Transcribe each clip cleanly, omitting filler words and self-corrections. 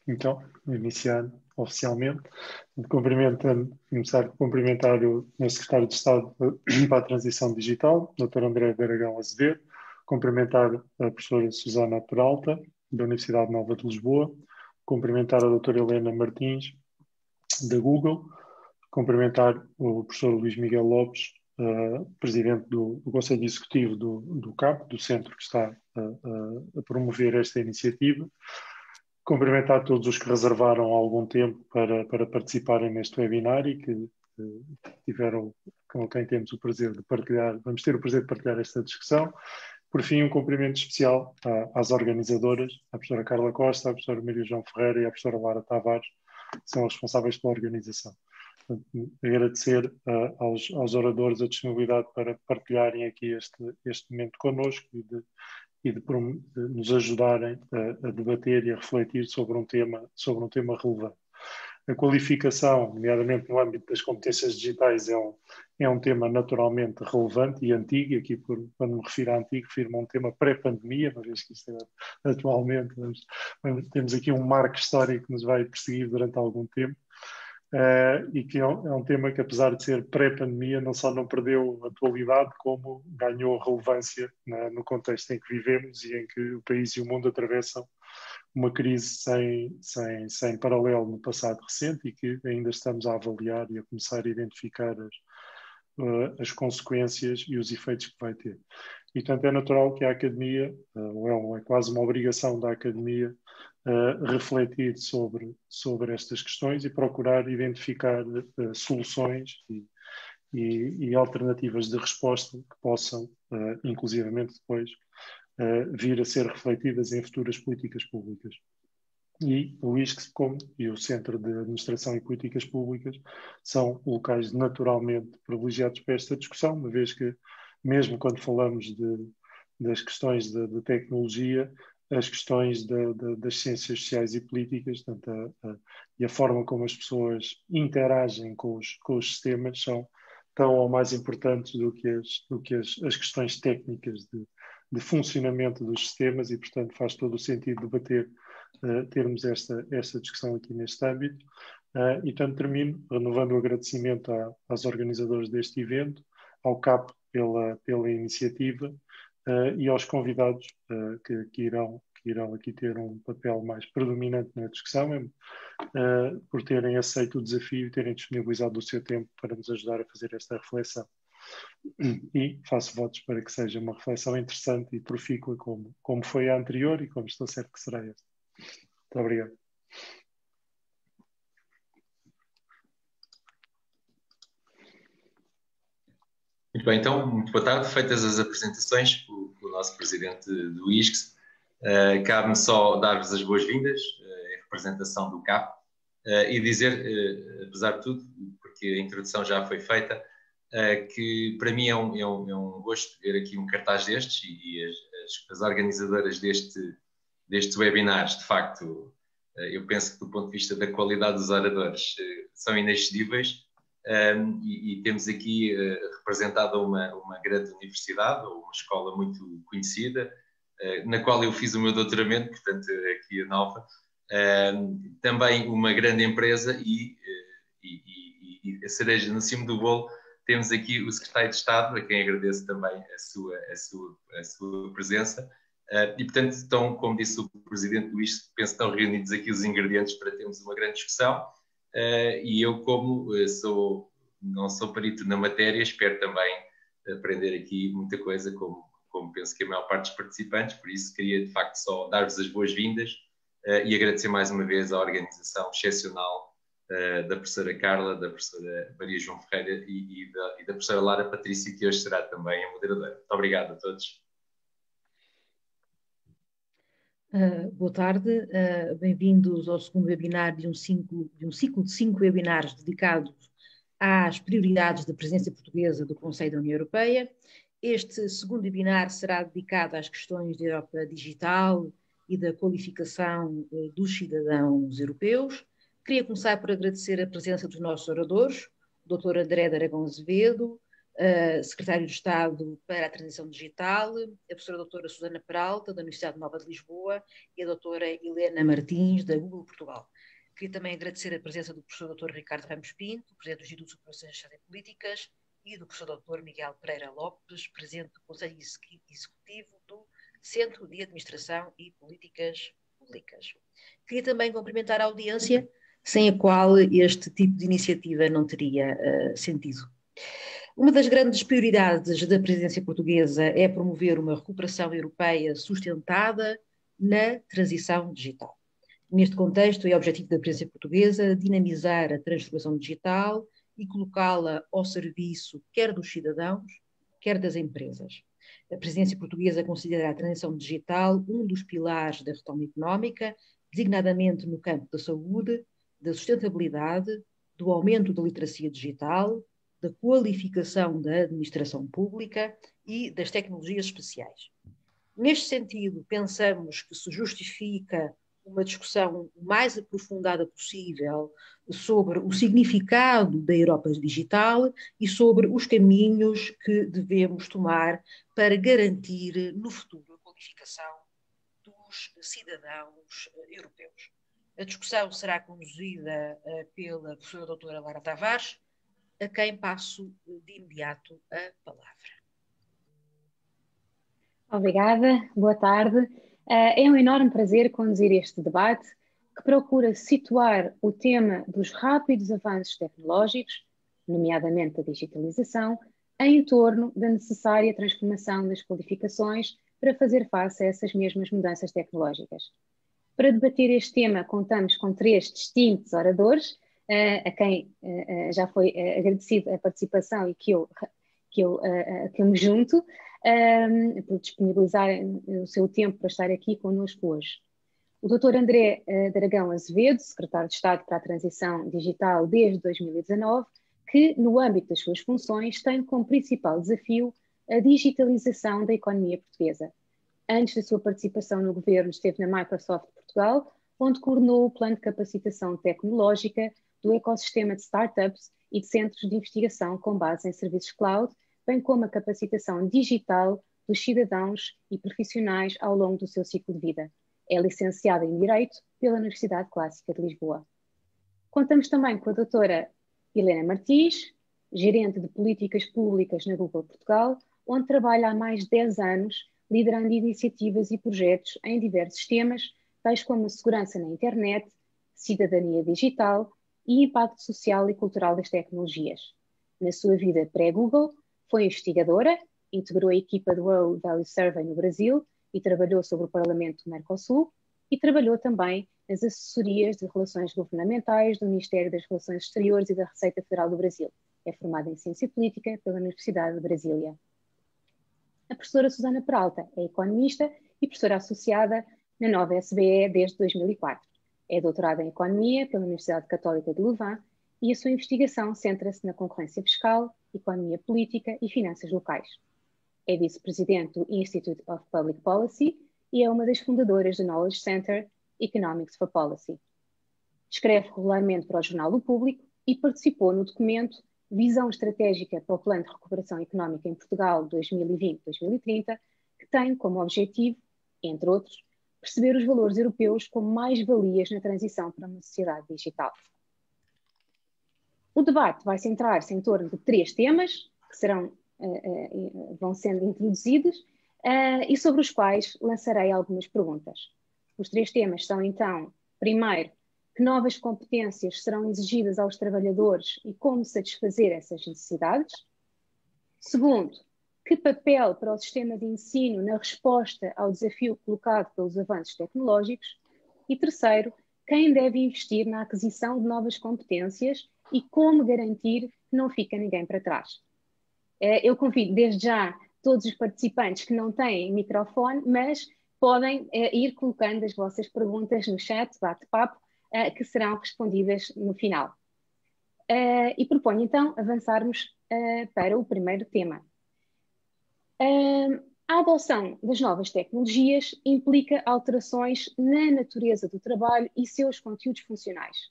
Então, iniciar oficialmente. Começar a cumprimentar o meu secretário de Estado para a Transição Digital, Dr. André de Aragão Azevedo, cumprimentar a professora Susana Peralta, da Universidade Nova de Lisboa, cumprimentar a doutora Helena Martins, da Google, cumprimentar o professor Luís Miguel Lopes, presidente do Conselho Executivo do CAP, do centro que está a promover esta iniciativa. Cumprimentar todos os que reservaram algum tempo para participarem neste webinar e que tiveram, com quem temos o prazer de partilhar, vamos ter o prazer de partilhar esta discussão. Por fim, um cumprimento especial às organizadoras, à professora Carla Costa, à professora Maria João Ferreira e à professora Lara Tavares, que são responsáveis pela organização. Agradecer aos oradores a disponibilidade para partilharem aqui este momento connosco e de nos ajudarem a debater e a refletir sobre um tema relevante. A qualificação, nomeadamente no âmbito das competências digitais, é um tema naturalmente relevante e antigo. Aqui, quando me refiro a antigo, refiro-me a um tema pré-pandemia, uma vez que isto é atualmente, temos aqui um marco histórico que nos vai perseguir durante algum tempo. E que é um tema que, apesar de ser pré-pandemia, não só não perdeu atualidade, como ganhou relevância no contexto em que vivemos e em que o país e o mundo atravessam uma crise sem paralelo no passado recente e que ainda estamos a avaliar e a começar a identificar as consequências e os efeitos que vai ter. E, portanto, é natural que a academia, ou é quase uma obrigação da academia, refletir sobre estas questões e procurar identificar soluções e alternativas de resposta que possam, inclusivamente depois, vir a ser refletidas em futuras políticas públicas. E o ISCS e o Centro de Administração e Políticas Públicas são locais naturalmente privilegiados para esta discussão, uma vez que, mesmo quando falamos das questões de tecnologia, as questões das ciências sociais e políticas, portanto, e a forma como as pessoas interagem com os sistemas são tão ou mais importantes do que as questões técnicas de funcionamento dos sistemas e, portanto, faz todo o sentido debater, termos esta discussão aqui neste âmbito. E, portanto, termino renovando o agradecimento aos organizadores deste evento, ao CAP pela iniciativa e aos convidados que irão aqui ter um papel mais predominante na discussão, por terem aceito o desafio e terem disponibilizado o seu tempo para nos ajudar a fazer esta reflexão. E faço votos para que seja uma reflexão interessante e profícua como foi a anterior e como estou certo que será esta. Muito obrigado. Muito bem, então, muito boa tarde. Feitas as apresentações pelo nosso presidente do ISCS, cabe-me só dar-vos as boas-vindas em representação do CAP e dizer, apesar de tudo, porque a introdução já foi feita, que para mim é um gosto ver aqui um cartaz destes e as organizadoras destes webinars, de facto, eu penso que do ponto de vista da qualidade dos oradores são inexcedíveis. E temos aqui representada uma grande universidade, ou uma escola muito conhecida, na qual eu fiz o meu doutoramento, portanto, aqui a Nova. Também uma grande empresa e a cereja no cimo do bolo, temos aqui o secretário de Estado, a quem agradeço também a sua presença. E, portanto, estão, como disse o presidente Luís, penso que estão reunidos aqui os ingredientes para termos uma grande discussão. E eu, como não sou perito na matéria, espero também aprender aqui muita coisa, como penso que a maior parte dos participantes, por isso queria de facto só dar-vos as boas-vindas e agradecer mais uma vez a organização excepcional da professora Carla, da professora Maria João Ferreira e da professora Lara Patrícia, que hoje será também a moderadora. Muito obrigado a todos. Boa tarde, bem-vindos ao segundo webinar de um ciclo de 5 webinars dedicados às prioridades da presença portuguesa do Conselho da União Europeia. Este segundo webinar será dedicado às questões da Europa digital e da qualificação dos cidadãos europeus. Queria começar por agradecer a presença dos nossos oradores, o Dr. André de Aragão Azevedo, Secretário de Estado para a Transição Digital, a professora doutora Susana Peralta, da Universidade Nova de Lisboa, e a doutora Helena Martins, da Google Portugal. Queria também agradecer a presença do professor doutor Ricardo Ramos Pinto, presidente do Instituto de Operações e Políticas, e do professor doutor Miguel Pereira Lopes, presidente do Conselho Executivo do Centro de Administração e Políticas Públicas. Queria também cumprimentar a audiência, sem a qual este tipo de iniciativa não teria sentido. Uma das grandes prioridades da presidência portuguesa é promover uma recuperação europeia sustentada na transição digital. Neste contexto, é objetivo da presidência portuguesa dinamizar a transformação digital e colocá-la ao serviço quer dos cidadãos, quer das empresas. A presidência portuguesa considera a transição digital um dos pilares da retoma económica, designadamente no campo da saúde, da sustentabilidade, do aumento da literacia digital, da qualificação da administração pública e das tecnologias especiais. Neste sentido, pensamos que se justifica uma discussão mais aprofundada possível sobre o significado da Europa digital e sobre os caminhos que devemos tomar para garantir no futuro a qualificação dos cidadãos europeus. A discussão será conduzida pela professora doutora Lara Tavares, a quem passo de imediato a palavra. Obrigada, boa tarde. É um enorme prazer conduzir este debate que procura situar o tema dos rápidos avanços tecnológicos, nomeadamente a digitalização, em torno da necessária transformação das qualificações para fazer face a essas mesmas mudanças tecnológicas. Para debater este tema, contamos com 3 distintos oradores, a quem já foi agradecida a participação e que eu me junto, por disponibilizarem o seu tempo para estar aqui connosco hoje. O Dr. André de Aragão Azevedo, Secretário de Estado para a Transição Digital desde 2019, que, no âmbito das suas funções, tem como principal desafio a digitalização da economia portuguesa. Antes da sua participação no governo, esteve na Microsoft Portugal, onde coordenou o plano de capacitação tecnológica do ecossistema de startups e de centros de investigação com base em serviços cloud, bem como a capacitação digital dos cidadãos e profissionais ao longo do seu ciclo de vida. É licenciada em Direito pela Universidade Clássica de Lisboa. Contamos também com a doutora Helena Martins, gerente de Políticas Públicas na Google Portugal, onde trabalha há mais de 10 anos, liderando iniciativas e projetos em diversos temas, tais como a segurança na internet, cidadania digital e impacto social e cultural das tecnologias. Na sua vida pré-Google, foi investigadora, integrou a equipa do World Value Survey no Brasil e trabalhou sobre o Parlamento do Mercosul e trabalhou também nas assessorias de relações governamentais do Ministério das Relações Exteriores e da Receita Federal do Brasil. É formada em Ciência Política pela Universidade de Brasília. A professora Susana Peralta é economista e professora associada na Nova SBE desde 2004. É doutorada em Economia pela Universidade Católica de Louvain e a sua investigação centra-se na concorrência fiscal, economia política e finanças locais. É vice-presidente do Institute of Public Policy e é uma das fundadoras do Knowledge Center Economics for Policy. Escreve regularmente para o Jornal do Público e participou no documento Visão Estratégica para o Plano de Recuperação Económica em Portugal 2020-2030, que tem como objetivo, entre outros, perceber os valores europeus como mais-valias na transição para uma sociedade digital. O debate vai centrar-se em torno de 3 temas, que vão sendo introduzidos, e sobre os quais lançarei algumas perguntas. Os 3 temas são, então, primeiro, que novas competências serão exigidas aos trabalhadores e como satisfazer essas necessidades. Segundo, que papel para o sistema de ensino na resposta ao desafio colocado pelos avanços tecnológicos. E terceiro, quem deve investir na aquisição de novas competências e como garantir que não fica ninguém para trás. Eu convido desde já todos os participantes que não têm microfone, mas podem ir colocando as vossas perguntas no chat, bate-papo, que serão respondidas no final. E proponho então avançarmos para o primeiro tema. A adoção das novas tecnologias implica alterações na natureza do trabalho e seus conteúdos funcionais.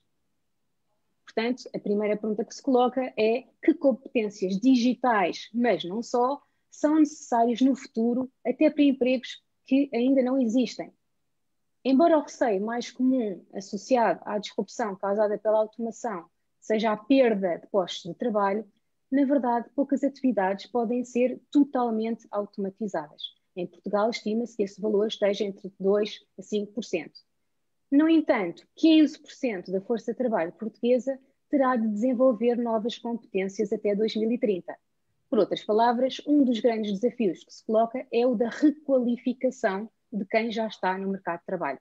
Portanto, a primeira pergunta que se coloca é que competências digitais, mas não só, são necessárias no futuro até para empregos que ainda não existem. Embora o receio mais comum associado à disrupção causada pela automação seja a perda de postos de trabalho, na verdade, poucas atividades podem ser totalmente automatizadas. Em Portugal, estima-se que esse valor esteja entre 2% a 5%. No entanto, 15% da força de trabalho portuguesa terá de desenvolver novas competências até 2030. Por outras palavras, um dos grandes desafios que se coloca é o da requalificação de quem já está no mercado de trabalho.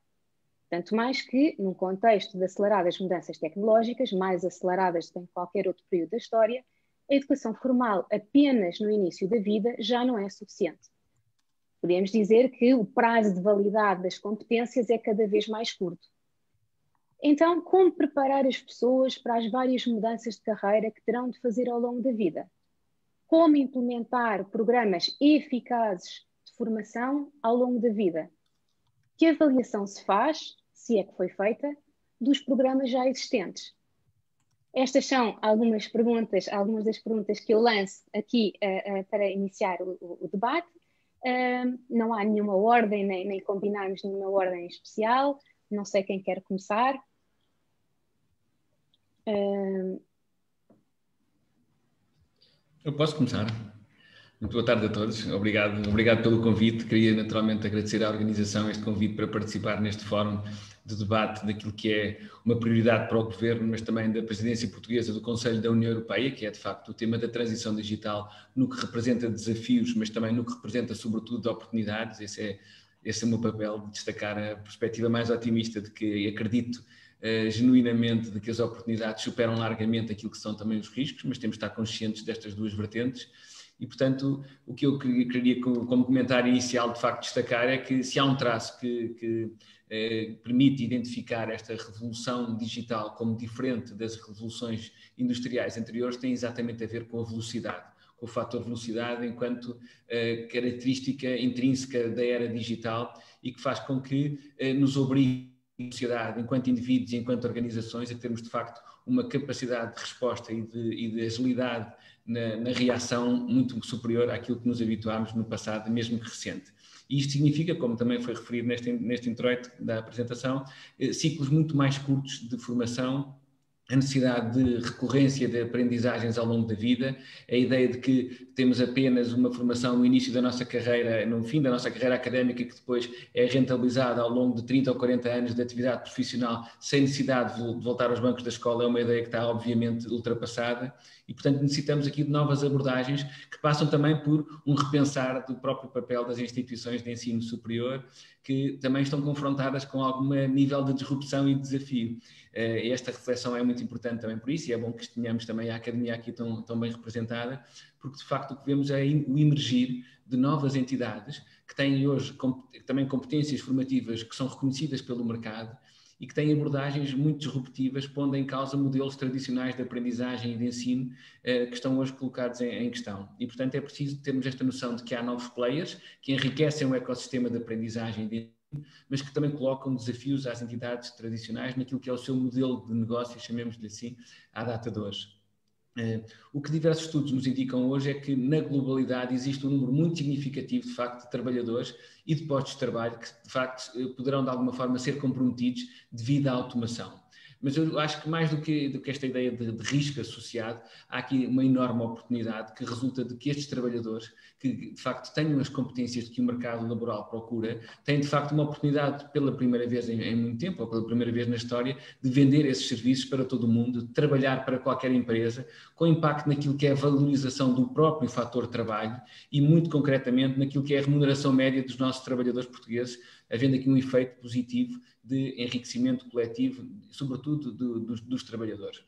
Tanto mais que, num contexto de aceleradas mudanças tecnológicas, mais aceleradas do que em qualquer outro período da história, a educação formal apenas no início da vida já não é suficiente. Podemos dizer que o prazo de validade das competências é cada vez mais curto. Então, como preparar as pessoas para as várias mudanças de carreira que terão de fazer ao longo da vida? Como implementar programas eficazes de formação ao longo da vida? Que avaliação se faz, se é que foi feita, dos programas já existentes? Estas são algumas das perguntas que eu lanço aqui para iniciar o debate. Não há nenhuma ordem, nem combinarmos nenhuma ordem especial. Não sei quem quer começar. Eu posso começar. Muito boa tarde a todos. Obrigado pelo convite. Queria naturalmente agradecer à organização este convite para participar neste fórum de debate daquilo que é uma prioridade para o Governo, mas também da Presidência Portuguesa do Conselho da União Europeia, que é de facto o tema da transição digital, no que representa desafios, mas também no que representa sobretudo oportunidades. Esse é o meu papel, de destacar a perspectiva mais otimista de que acredito genuinamente de que as oportunidades superam largamente aquilo que são também os riscos, mas temos de estar conscientes destas duas vertentes. E, portanto, o que eu queria como comentário inicial, de facto, destacar é que se há um traço que permite identificar esta revolução digital como diferente das revoluções industriais anteriores, tem exatamente a ver com a velocidade, com o fator velocidade enquanto característica intrínseca da era digital e que faz com que nos obrigue a sociedade, enquanto indivíduos e enquanto organizações, a termos, de facto, uma capacidade de resposta e de agilidade na reação muito superior àquilo que nos habituámos no passado, mesmo que recente. E isto significa, como também foi referido neste introito da apresentação, ciclos muito mais curtos de formação, a necessidade de recorrência de aprendizagens ao longo da vida, a ideia de que temos apenas uma formação no início da nossa carreira, no fim da nossa carreira académica, que depois é rentabilizada ao longo de 30 ou 40 anos de atividade profissional, sem necessidade de voltar aos bancos da escola, é uma ideia que está obviamente ultrapassada e, portanto, necessitamos aqui de novas abordagens que passam também por um repensar do próprio papel das instituições de ensino superior, que também estão confrontadas com algum nível de disrupção e desafio. Esta reflexão é muito importante também por isso, e é bom que tenhamos também a academia aqui tão bem representada, porque de facto o que vemos é o emergir de novas entidades que têm hoje também competências formativas que são reconhecidas pelo mercado e que têm abordagens muito disruptivas, pondo em causa modelos tradicionais de aprendizagem e de ensino que estão hoje colocados em questão. E, portanto, é preciso termos esta noção de que há novos players que enriquecem o ecossistema de aprendizagem e de ensino, mas que também colocam desafios às entidades tradicionais naquilo que é o seu modelo de negócio, chamemos-lhe assim, à data de hoje. O que diversos estudos nos indicam hoje é que na globalidade existe um número muito significativo de facto de trabalhadores e de postos de trabalho que de facto poderão de alguma forma ser comprometidos devido à automação. Mas eu acho que mais do que esta ideia de risco associado, há aqui uma enorme oportunidade que resulta de que estes trabalhadores, que de facto tenham as competências que o mercado laboral procura, têm de facto uma oportunidade pela primeira vez em muito tempo, ou pela primeira vez na história, de vender esses serviços para todo o mundo, de trabalhar para qualquer empresa, com impacto naquilo que é a valorização do próprio fator trabalho e muito concretamente naquilo que é a remuneração média dos nossos trabalhadores portugueses, havendo aqui um efeito positivo de enriquecimento coletivo, sobretudo dos trabalhadores.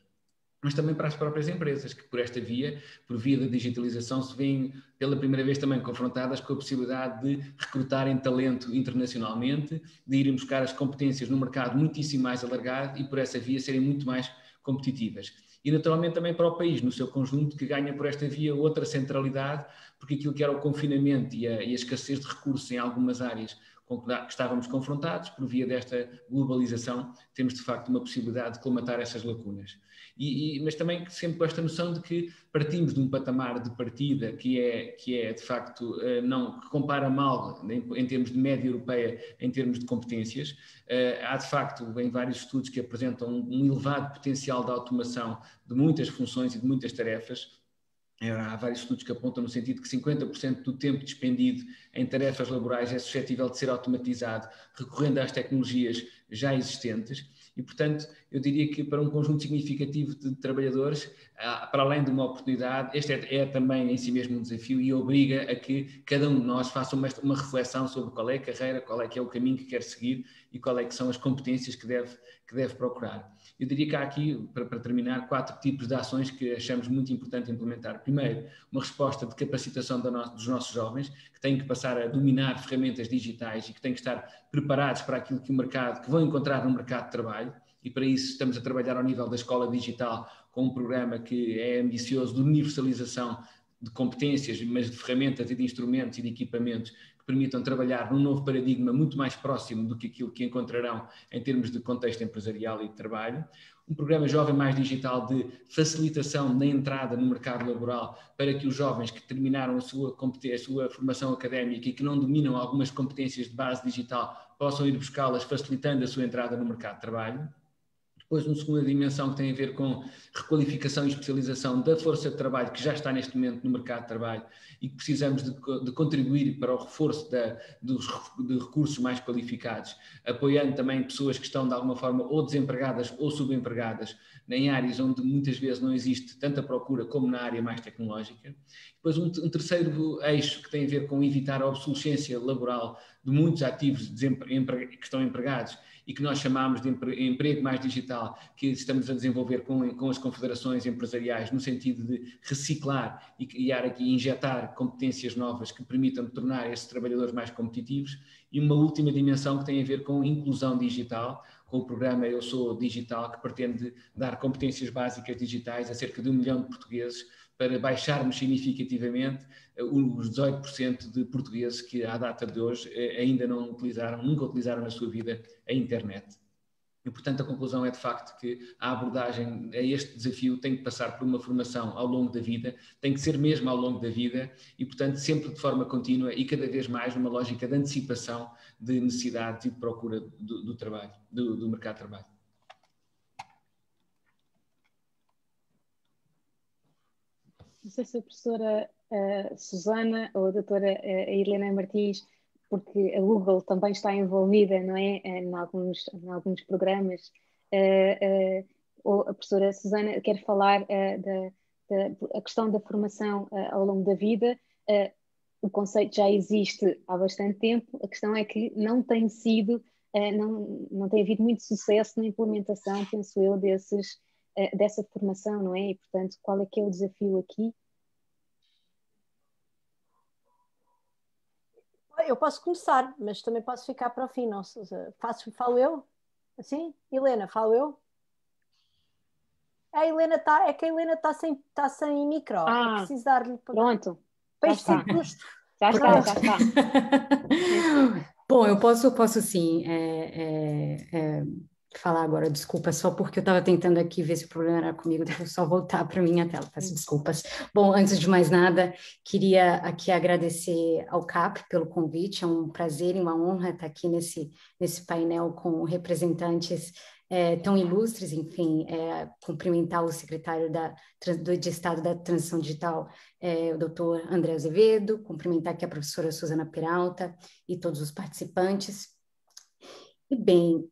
Mas também para as próprias empresas, que por via da digitalização, se veem pela primeira vez também confrontadas com a possibilidade de recrutarem talento internacionalmente, de irem buscar as competências no mercado muitíssimo mais alargado e por essa via serem muito mais competitivas. E naturalmente também para o país, no seu conjunto, que ganha por esta via outra centralidade, porque aquilo que era o confinamento e a escassez de recursos em algumas áreas com que estávamos confrontados por via desta globalização, temos de facto uma possibilidade de colmatar essas lacunas. Mas também sempre com esta noção de que partimos de um patamar de partida que é de facto, que compara mal em termos de média europeia, em termos de competências. Há de facto em vários estudos que apresentam um elevado potencial de automação de muitas funções e de muitas tarefas. Há vários estudos que apontam no sentido que 50% do tempo despendido em tarefas laborais é suscetível de ser automatizado, recorrendo às tecnologias já existentes. E, portanto, eu diria que para um conjunto significativo de trabalhadores, para além de uma oportunidade, este é também em si mesmo um desafio e obriga a que cada um de nós faça uma reflexão sobre qual é a carreira, qual é que é o caminho que quer seguir e qual é que são as competências que deve procurar. Eu diria que há aqui, para terminar, 4 tipos de ações que achamos muito importante implementar. Primeiro, uma resposta de capacitação dos nossos jovens, que têm que passar a dominar ferramentas digitais e que têm que estar preparados para aquilo que vão encontrar no mercado de trabalho, e para isso estamos a trabalhar ao nível da escola digital com um programa que é ambicioso de universalização de competências, mas de ferramentas e de instrumentos e de equipamentos que permitam trabalhar num novo paradigma muito mais próximo do que aquilo que encontrarão em termos de contexto empresarial e de trabalho. Um programa Jovem Mais Digital de facilitação da entrada no mercado laboral para que os jovens que terminaram a sua formação académica e que não dominam algumas competências de base digital possam ir buscá-las, facilitando a sua entrada no mercado de trabalho. Depois, uma segunda dimensão que tem a ver com requalificação e especialização da força de trabalho que já está neste momento no mercado de trabalho e que precisamos de contribuir para o reforço de recursos mais qualificados, apoiando também pessoas que estão de alguma forma ou desempregadas ou subempregadas em áreas onde muitas vezes não existe tanta procura como na área mais tecnológica. Depois um terceiro eixo que tem a ver com evitar a obsolescência laboral de muitos ativos que estão empregados e que nós chamamos de emprego mais digital, que estamos a desenvolver com as confederações empresariais no sentido de reciclar e criar aqui, injetar competências novas que permitam tornar esses trabalhadores mais competitivos. E uma última dimensão que tem a ver com inclusão digital, com o programa Eu Sou Digital, que pretende dar competências básicas digitais a cerca de 1 milhão de portugueses, para baixarmos significativamente os 18% de portugueses que, à data de hoje, ainda nunca utilizaram na sua vida a internet. E, portanto, a conclusão é, de facto, que a abordagem a este desafio tem que passar por uma formação ao longo da vida, tem que ser mesmo ao longo da vida e, portanto, sempre de forma contínua e cada vez mais numa lógica de antecipação de necessidades e de procura do trabalho, do mercado de trabalho. Não sei se a professora Susana ou a doutora Helena Martins, porque a Google também está envolvida, não é, em alguns programas, ou a professora Susana quer falar da questão da formação ao longo da vida. O conceito já existe há bastante tempo, a questão é que não tem sido, não tem havido muito sucesso na implementação, penso eu, dessa formação, não é? E, portanto, qual é que é o desafio aqui? Eu posso começar, mas também posso ficar para o fim. Não, falo eu? Assim? Helena, falo eu? A Helena é que a Helena está sem micro. É preciso dar-lhe... Pronto. Para isto ser justo. Já está. Bom, eu posso sim falar agora, desculpa, só porque eu estava tentando aqui ver se o problema era comigo, deixa eu só voltar para a minha tela, peço desculpas. Bom, antes de mais nada, queria aqui agradecer ao CAP pelo convite, é um prazer e uma honra estar aqui nesse painel com representantes tão ilustres, enfim, cumprimentar o secretário de Estado da Transição Digital, o doutor André Azevedo, cumprimentar aqui a professora Susana Peralta e todos os participantes. E bem,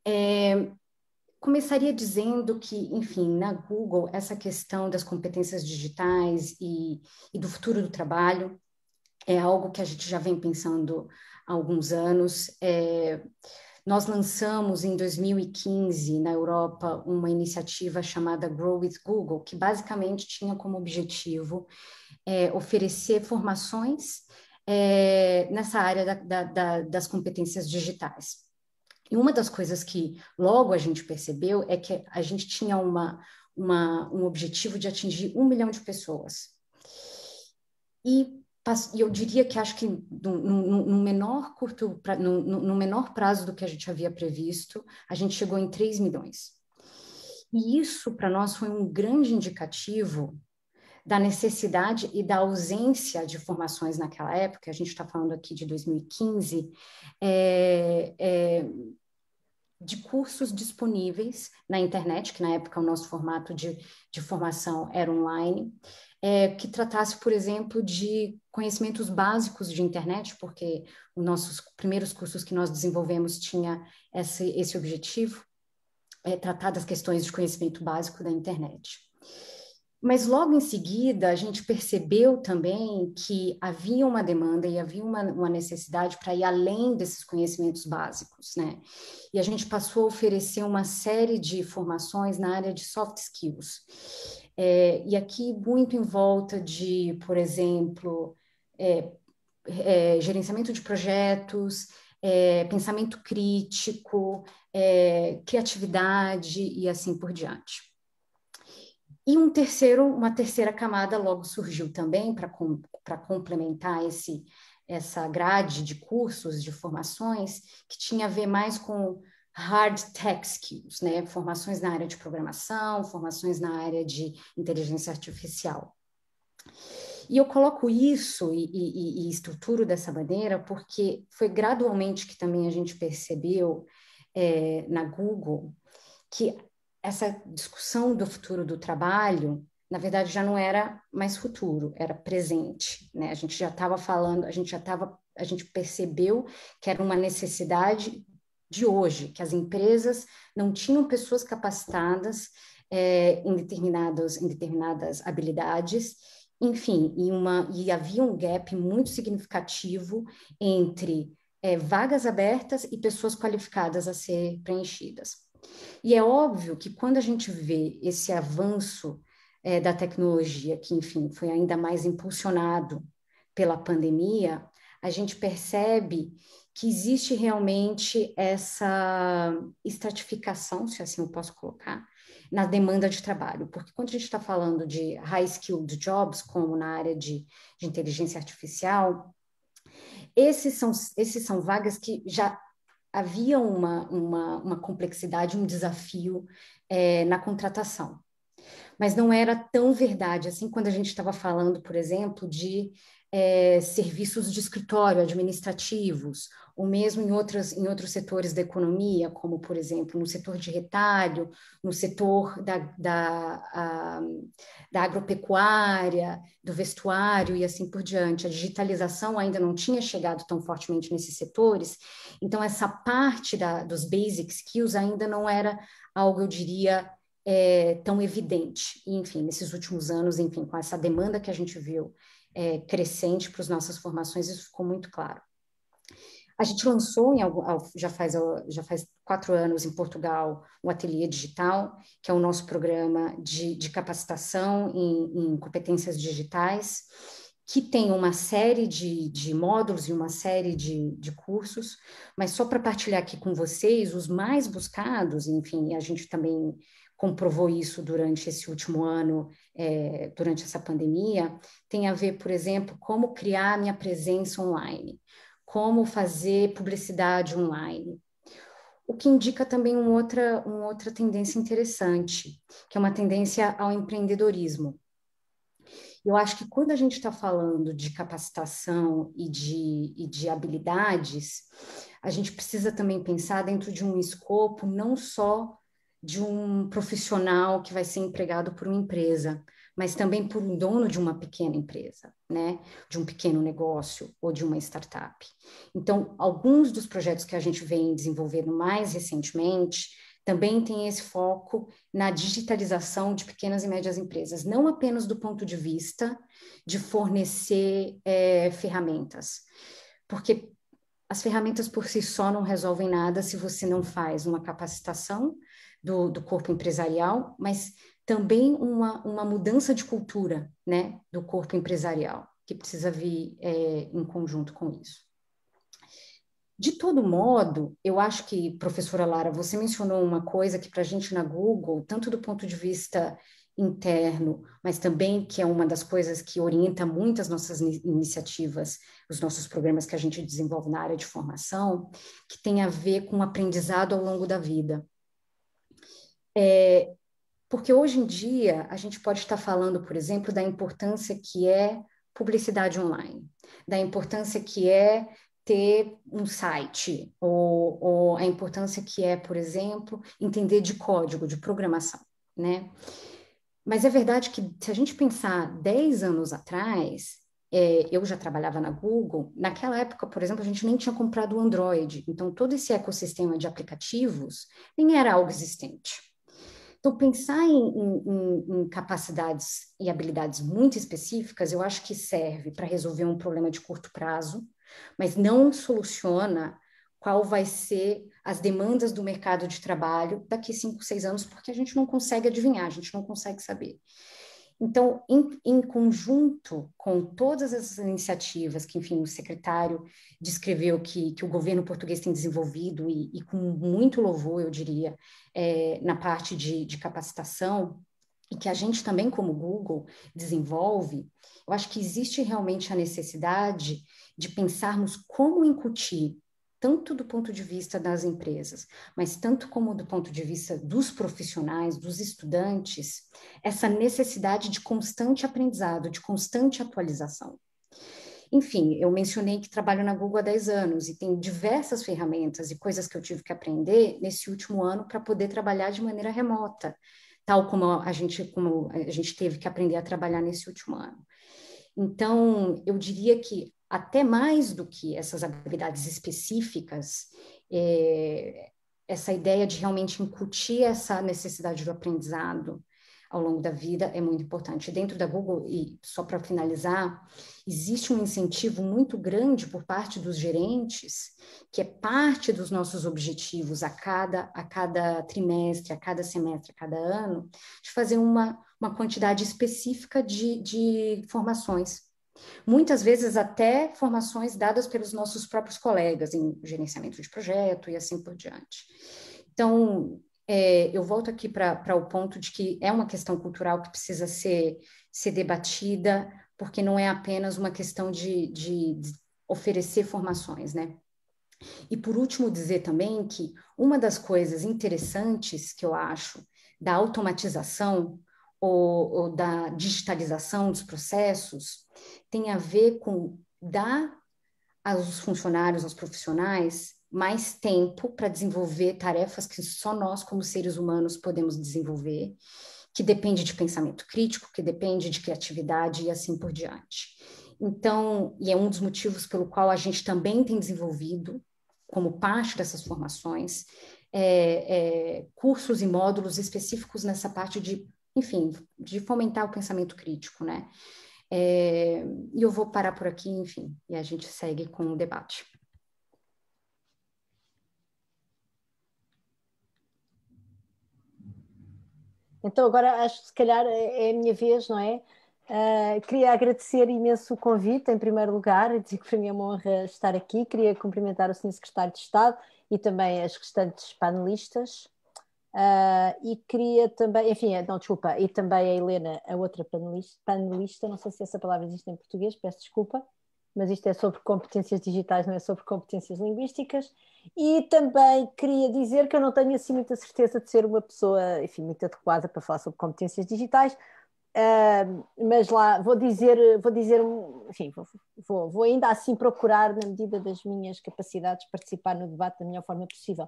começaria dizendo que, enfim, na Google, essa questão das competências digitais e do futuro do trabalho é algo que a gente já vem pensando há alguns anos. Nós lançamos em 2015 na Europa uma iniciativa chamada Grow with Google, que basicamente tinha como objetivo oferecer formações nessa área das competências digitais. E uma das coisas que logo a gente percebeu é que a gente tinha um objetivo de atingir 1 milhão de pessoas. E eu diria que acho que no menor prazo do que a gente havia previsto, a gente chegou em 3 milhões. E isso, para nós, foi um grande indicativo da necessidade e da ausência de formações naquela época. A gente está falando aqui de 2015, de cursos disponíveis na internet, que na época o nosso formato de formação era online, que tratasse, por exemplo, de conhecimentos básicos de internet, porque os nossos primeiros cursos que nós desenvolvemos tinha esse objetivo, tratar das questões de conhecimento básico da internet. Mas logo em seguida a gente percebeu também que havia uma demanda e havia uma necessidade para ir além desses conhecimentos básicos, né? E a gente passou a oferecer uma série de formações na área de soft skills. E aqui muito em volta de, por exemplo, gerenciamento de projetos, pensamento crítico, criatividade e assim por diante. E uma terceira camada logo surgiu também para complementar essa grade de cursos, de formações, que tinha a ver mais com hard tech skills, né? Formações na área de programação, formações na área de inteligência artificial. E eu coloco isso e estruturo dessa maneira porque foi gradualmente que também a gente percebeu na Google que essa discussão do futuro do trabalho, na verdade, já não era mais futuro, era presente, né? A gente já estava falando, a gente percebeu que era uma necessidade de hoje, que as empresas não tinham pessoas capacitadas em determinadas habilidades, enfim, e havia um gap muito significativo entre vagas abertas e pessoas qualificadas a ser preenchidas. E é óbvio que quando a gente vê esse avanço da tecnologia, que, enfim, foi ainda mais impulsionado pela pandemia, a gente percebe que existe realmente essa estratificação, se assim eu posso colocar, na demanda de trabalho. Porque quando a gente está falando de high-skilled jobs, como na área de inteligência artificial, esses são vagas que já havia uma complexidade, um desafio na contratação. Mas não era tão verdade assim quando a gente estava falando, por exemplo, de serviços de escritório administrativos, ou mesmo em outros setores da economia, como, por exemplo, no setor de retalho, no setor da agropecuária, do vestuário e assim por diante. A digitalização ainda não tinha chegado tão fortemente nesses setores, então essa parte dos basic skills ainda não era algo, eu diria, tão evidente. E, enfim, nesses últimos anos, enfim, com essa demanda que a gente viu crescente para as nossas formações, isso ficou muito claro. A gente lançou, já faz 4 anos em Portugal, o Ateliê Digital, que é o nosso programa de capacitação em competências digitais, que tem uma série de módulos e uma série de cursos, mas só para partilhar aqui com vocês, os mais buscados, enfim, a gente também comprovou isso durante esse último ano, durante essa pandemia, tem a ver, por exemplo, como criar minha presença online, como fazer publicidade online. O que indica também uma outra tendência interessante, que é uma tendência ao empreendedorismo. Eu acho que quando a gente está falando de capacitação e de habilidades, a gente precisa também pensar dentro de um escopo não só de um profissional que vai ser empregado por uma empresa, mas também por um dono de uma pequena empresa, né? De um pequeno negócio ou de uma startup. Então, alguns dos projetos que a gente vem desenvolvendo mais recentemente também tem esse foco na digitalização de pequenas e médias empresas, não apenas do ponto de vista de fornecer ferramentas, porque as ferramentas por si só não resolvem nada se você não faz uma capacitação do corpo empresarial, mas também uma mudança de cultura, né, do corpo empresarial, que precisa vir em conjunto com isso. De todo modo, eu acho que, professora Lara, você mencionou uma coisa que para a gente na Google, tanto do ponto de vista interno, mas também que é uma das coisas que orienta muito as nossas iniciativas, os nossos programas que a gente desenvolve na área de formação, que tem a ver com o aprendizado ao longo da vida. Porque hoje em dia a gente pode estar falando, por exemplo, da importância que é publicidade online, da importância que é ter um site, ou a importância que é, por exemplo, entender de código, de programação, né? Mas é verdade que se a gente pensar 10 anos atrás, eu já trabalhava na Google, naquela época, por exemplo, a gente nem tinha comprado o Android, então todo esse ecossistema de aplicativos nem era algo existente. Então, pensar em capacidades e habilidades muito específicas, eu acho que serve para resolver um problema de curto prazo, mas não soluciona qual vai ser as demandas do mercado de trabalho daqui 5, 6 anos, porque a gente não consegue adivinhar, a gente não consegue saber. Então, em conjunto com todas essas iniciativas que, enfim, o secretário descreveu que o governo português tem desenvolvido, e com muito louvor, eu diria, na parte de capacitação, e que a gente também, como Google, desenvolve, eu acho que existe realmente a necessidade de pensarmos como incutir, tanto do ponto de vista das empresas, mas tanto como do ponto de vista dos profissionais, dos estudantes, essa necessidade de constante aprendizado, de constante atualização. Enfim, eu mencionei que trabalho na Google há 10 anos e tem diversas ferramentas e coisas que eu tive que aprender nesse último ano para poder trabalhar de maneira remota, tal como a gente teve que aprender a trabalhar nesse último ano. Então, eu diria que até mais do que essas habilidades específicas, essa ideia de realmente incutir essa necessidade do aprendizado ao longo da vida é muito importante. Dentro da Google, e só para finalizar, existe um incentivo muito grande por parte dos gerentes, que é parte dos nossos objetivos a cada trimestre, a cada semestre, a cada ano, de fazer uma quantidade específica de formações. Muitas vezes até formações dadas pelos nossos próprios colegas em gerenciamento de projeto e assim por diante. Então, eu volto aqui para o ponto de que é uma questão cultural que precisa ser debatida, porque não é apenas uma questão de oferecer formações, né? E por último dizer também que uma das coisas interessantes que eu acho da automatização ou da digitalização dos processos tem a ver com dar aos funcionários, aos profissionais, mais tempo para desenvolver tarefas que só nós, como seres humanos, podemos desenvolver, que depende de pensamento crítico, que depende de criatividade e assim por diante. Então, e é um dos motivos pelo qual a gente também tem desenvolvido, como parte dessas formações, cursos e módulos específicos nessa parte de, enfim, de fomentar o pensamento crítico, né? E eu vou parar por aqui, enfim, e a gente segue com o debate. Então agora acho que se calhar é a minha vez, não é? Queria agradecer imenso o convite, em primeiro lugar, e dizer que para mim é uma honra estar aqui. Queria cumprimentar o Sr. Secretário de Estado e também as restantes panelistas. E queria também, enfim, não, desculpa, e também a Helena, a outra panelista, não sei se essa palavra existe em português, peço desculpa, mas isto é sobre competências digitais, não é sobre competências linguísticas. E também queria dizer que eu não tenho assim muita certeza de ser uma pessoa, enfim, muito adequada para falar sobre competências digitais, mas lá vou dizer, enfim, vou ainda assim procurar, na medida das minhas capacidades, participar no debate da melhor forma possível.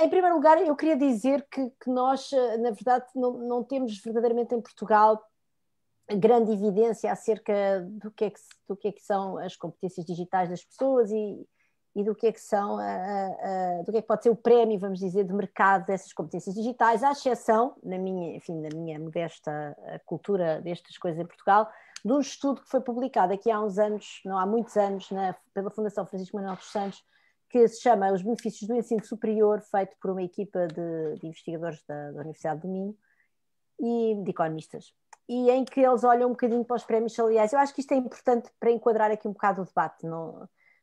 Em primeiro lugar, eu queria dizer que nós, na verdade, não temos verdadeiramente em Portugal grande evidência acerca do que é que são as competências digitais das pessoas e do que é que são, do que é que pode ser o prémio, vamos dizer, de mercado dessas competências digitais, à exceção, na minha modesta cultura destas coisas em Portugal, de um estudo que foi publicado aqui há uns anos, não há muitos anos, pela Fundação Francisco Manuel dos Santos, que se chama Os Benefícios do Ensino Superior, feito por uma equipa de investigadores da Universidade do Minho e de economistas, e em que eles olham um bocadinho para os prémios salariais. Eu acho que isto é importante para enquadrar aqui um bocado o debate.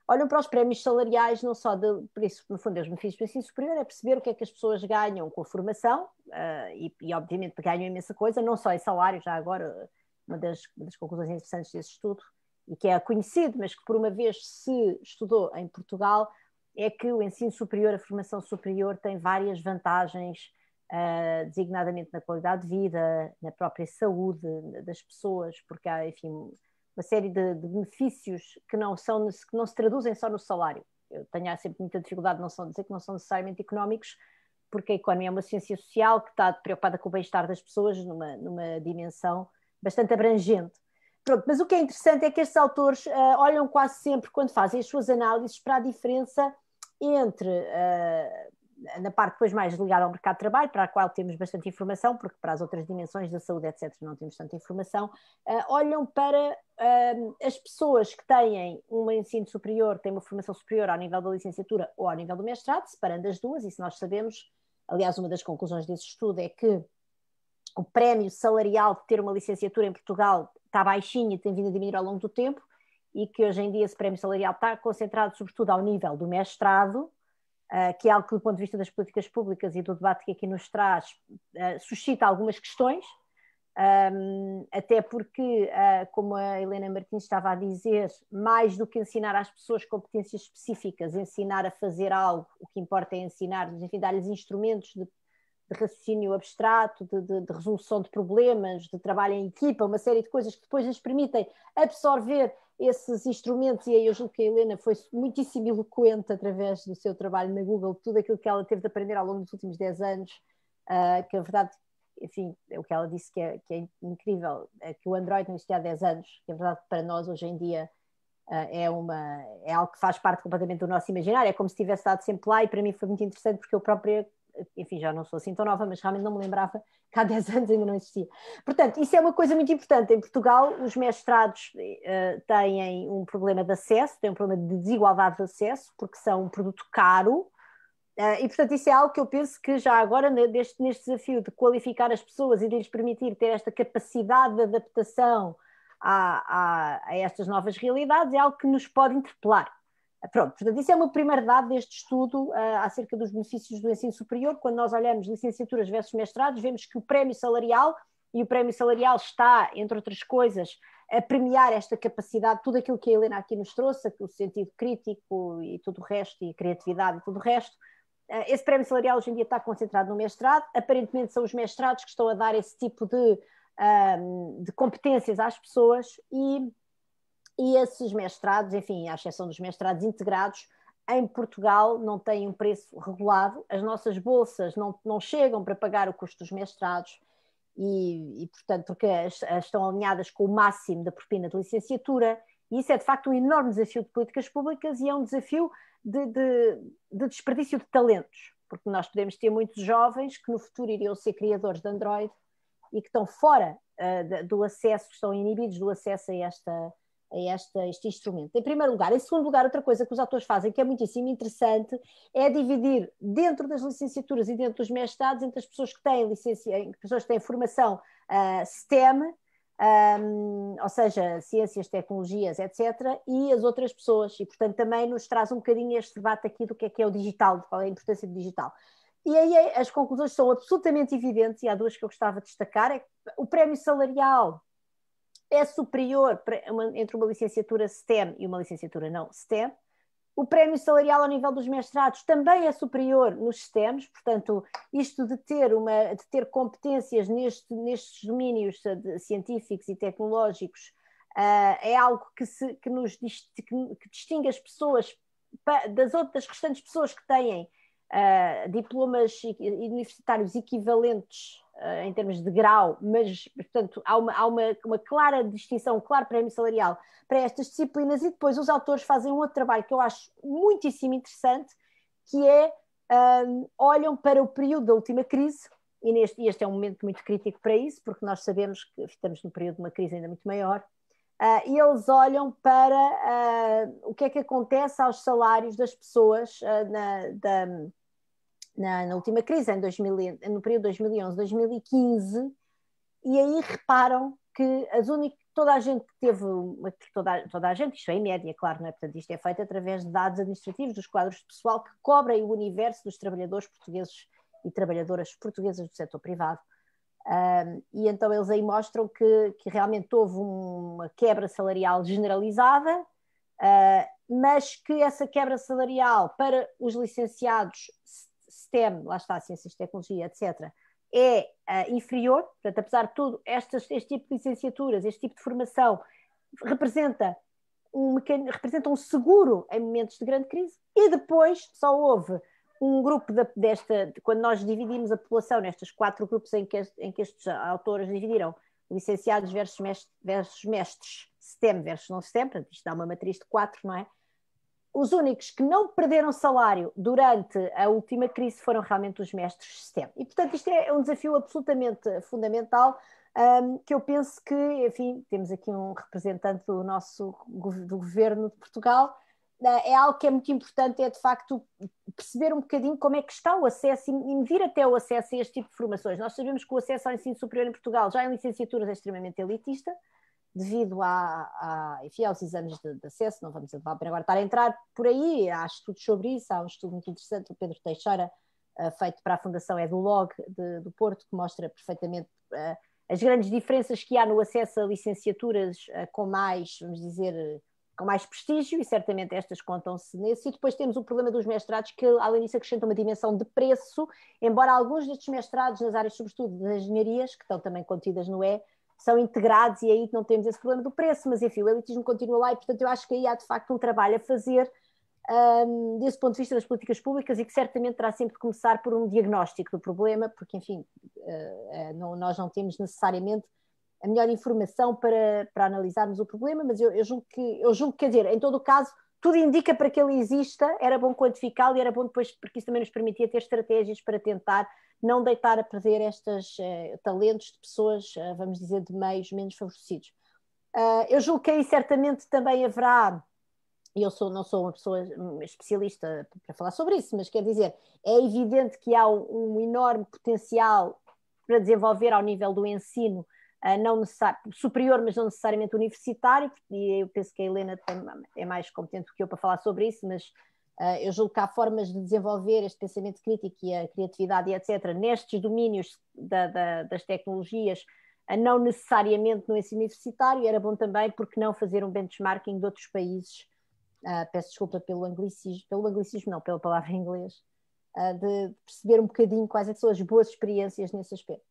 Olham para os prémios salariais não só por isso, no fundo, os benefícios do ensino superior, é perceber o que é que as pessoas ganham com a formação, e obviamente ganham imensa coisa, não só em salário, já agora uma das conclusões interessantes desse estudo, e que é conhecido, mas que por uma vez se estudou em Portugal, é que o ensino superior, a formação superior tem várias vantagens, designadamente na qualidade de vida, na própria saúde das pessoas, porque há, enfim, uma série de benefícios que não se traduzem só no salário. Eu tenho sempre muita dificuldade de dizer que não são necessariamente económicos, porque a economia é uma ciência social que está preocupada com o bem-estar das pessoas numa dimensão bastante abrangente. Pronto, mas o que é interessante é que estes autores olham quase sempre, quando fazem as suas análises, para a diferença entre, na parte depois mais ligada ao mercado de trabalho, para a qual temos bastante informação, porque para as outras dimensões da saúde, etc., não temos tanta informação, olham para as pessoas que têm um ensino superior, têm uma formação superior ao nível da licenciatura ou ao nível do mestrado, separando as duas, isso nós sabemos. Aliás, uma das conclusões desse estudo é que o prémio salarial de ter uma licenciatura em Portugal está baixinho e tem vindo a diminuir ao longo do tempo, e que hoje em dia esse prémio salarial está concentrado sobretudo ao nível do mestrado, que é algo que do ponto de vista das políticas públicas e do debate que aqui nos traz, suscita algumas questões, até porque, como a Helena Martins estava a dizer, mais do que ensinar às pessoas competências específicas, ensinar a fazer algo, o que importa é ensinar-lhes, enfim, dar-lhes instrumentos de raciocínio abstrato, de resolução de problemas, de trabalho em equipa, uma série de coisas que depois lhes permitem absorver esses instrumentos, e aí eu julgo que a Helena foi muitíssimo eloquente através do seu trabalho na Google, tudo aquilo que ela teve de aprender ao longo dos últimos 10 anos, que a verdade, enfim, é o que ela disse que é incrível, é que o Android não existia há 10 anos, que a verdade para nós hoje em dia é algo que faz parte completamente do nosso imaginário, é como se tivesse dado sempre lá, e para mim foi muito interessante porque eu própria, enfim, já não sou assim tão nova, mas realmente não me lembrava que há 10 anos ainda não existia. Portanto, isso é uma coisa muito importante. Em Portugal, os mestrados têm um problema de acesso, têm um problema de desigualdade de acesso, porque são um produto caro, e, portanto, isso é algo que eu penso que já agora, neste desafio de qualificar as pessoas e de lhes permitir ter esta capacidade de adaptação a estas novas realidades, é algo que nos pode interpelar. Pronto, portanto, isso é o meu primeiro dado deste estudo acerca dos benefícios do ensino superior. Quando nós olhamos licenciaturas versus mestrados, vemos que o prémio salarial está, entre outras coisas, a premiar esta capacidade, tudo aquilo que a Helena aqui nos trouxe, o sentido crítico e tudo o resto, e a criatividade e tudo o resto. Esse prémio salarial hoje em dia está concentrado no mestrado, aparentemente são os mestrados que estão a dar esse tipo de competências às pessoas, e esses mestrados, enfim, à exceção dos mestrados integrados, em Portugal não têm um preço regulado, as nossas bolsas não chegam para pagar o custo dos mestrados, e portanto, porque estão alinhadas com o máximo da propina de licenciatura, e isso é de facto um enorme desafio de políticas públicas, e é um desafio de desperdício de talentos, porque nós podemos ter muitos jovens que no futuro iriam ser criadores de Android e que estão fora do acesso, que estão inibidos do acesso a este instrumento. Em primeiro lugar. Em segundo lugar, outra coisa que os autores fazem, que é muitíssimo interessante, é dividir dentro das licenciaturas e dentro dos mestrados entre as pessoas que têm formação STEM, ou seja, ciências, tecnologias, etc., e as outras pessoas, e portanto também nos traz um bocadinho este debate aqui do que é o digital, de qual é a importância do digital. E aí as conclusões são absolutamente evidentes, e há duas que eu gostava de destacar. É que o prémio salarial é superior entre uma licenciatura STEM e uma licenciatura não STEM. O prémio salarial ao nível dos mestrados também é superior nos STEMs, portanto, isto de ter competências nestes domínios científicos e tecnológicos é algo que distingue as pessoas das restantes pessoas que têm diplomas universitários equivalentes em termos de grau, mas, portanto, há uma clara distinção, um claro prémio salarial para estas disciplinas, e depois os autores fazem um outro trabalho que eu acho muitíssimo interessante, que é, olham para o período da última crise, e este é um momento muito crítico para isso, porque nós sabemos que estamos num período de uma crise ainda muito maior, e eles olham para o que é que acontece aos salários das pessoas na última crise, no período 2011-2015, e aí reparam que toda a gente que teve, toda a gente, isto é em média, claro, não é? Portanto, isto é feito através de dados administrativos dos quadros de pessoal que cobrem o universo dos trabalhadores portugueses e trabalhadoras portuguesas do setor privado. E então eles aí mostram que realmente houve uma quebra salarial generalizada, mas que essa quebra salarial para os licenciados STEM, lá está, Ciências de Tecnologia, etc., é inferior. Portanto, apesar de tudo, este tipo de licenciaturas, este tipo de formação representa um seguro em momentos de grande crise. E depois só houve um grupo quando nós dividimos a população nestes 4 grupos em que estes autores dividiram, licenciados versus mestres, STEM versus não STEM, portanto isto dá uma matriz de 4, não é? Os únicos que não perderam salário durante a última crise foram realmente os mestres STEM. E, portanto, isto é um desafio absolutamente fundamental, que eu penso que, enfim, temos aqui um representante do governo de Portugal. É algo que é muito importante, é de facto perceber um bocadinho como é que está o acesso e medir até o acesso a este tipo de formações. Nós sabemos que o acesso ao ensino superior em Portugal, já em licenciaturas, é extremamente elitista, devido enfim, aos exames de acesso. Não vamos agora estar a entrar por aí, há estudos sobre isso, há um estudo muito interessante do Pedro Teixeira, feito para a Fundação EduLog do Porto, que mostra perfeitamente as grandes diferenças que há no acesso a licenciaturas com mais, vamos dizer, com mais prestígio, e certamente estas contam-se nesse. E depois temos o problema dos mestrados, que além disso acrescenta uma dimensão de preço, embora alguns destes mestrados nas áreas, sobretudo das engenharias, que estão também contidas no são integrados, e aí não temos esse problema do preço, mas enfim, o elitismo continua lá, e portanto eu acho que aí há de facto um trabalho a fazer desse ponto de vista das políticas públicas, e que certamente terá sempre de começar por um diagnóstico do problema, porque enfim, nós não temos necessariamente a melhor informação para analisarmos o problema, mas eu julgo que, quer dizer, em todo o caso, tudo indica para que ele exista, era bom quantificá-lo, e era bom depois, porque isso também nos permitia ter estratégias para tentar não deitar a perder estes talentos de pessoas, vamos dizer, de meios menos favorecidos. Eu julgo que aí certamente também haverá, e eu não sou uma pessoa especialista para falar sobre isso, mas quer dizer, é evidente que há um enorme potencial para desenvolver ao nível do ensino, não superior, mas não necessariamente universitário, e eu penso que a Helena é mais competente do que eu para falar sobre isso, mas eu julgo que há formas de desenvolver este pensamento crítico e a criatividade e etc. nestes domínios das tecnologias, não necessariamente no ensino universitário. E era bom também, porque não fazer um benchmarking de outros países, peço desculpa pelo anglicismo não, pela palavra em inglês, de perceber um bocadinho quais são as boas experiências nesse aspecto.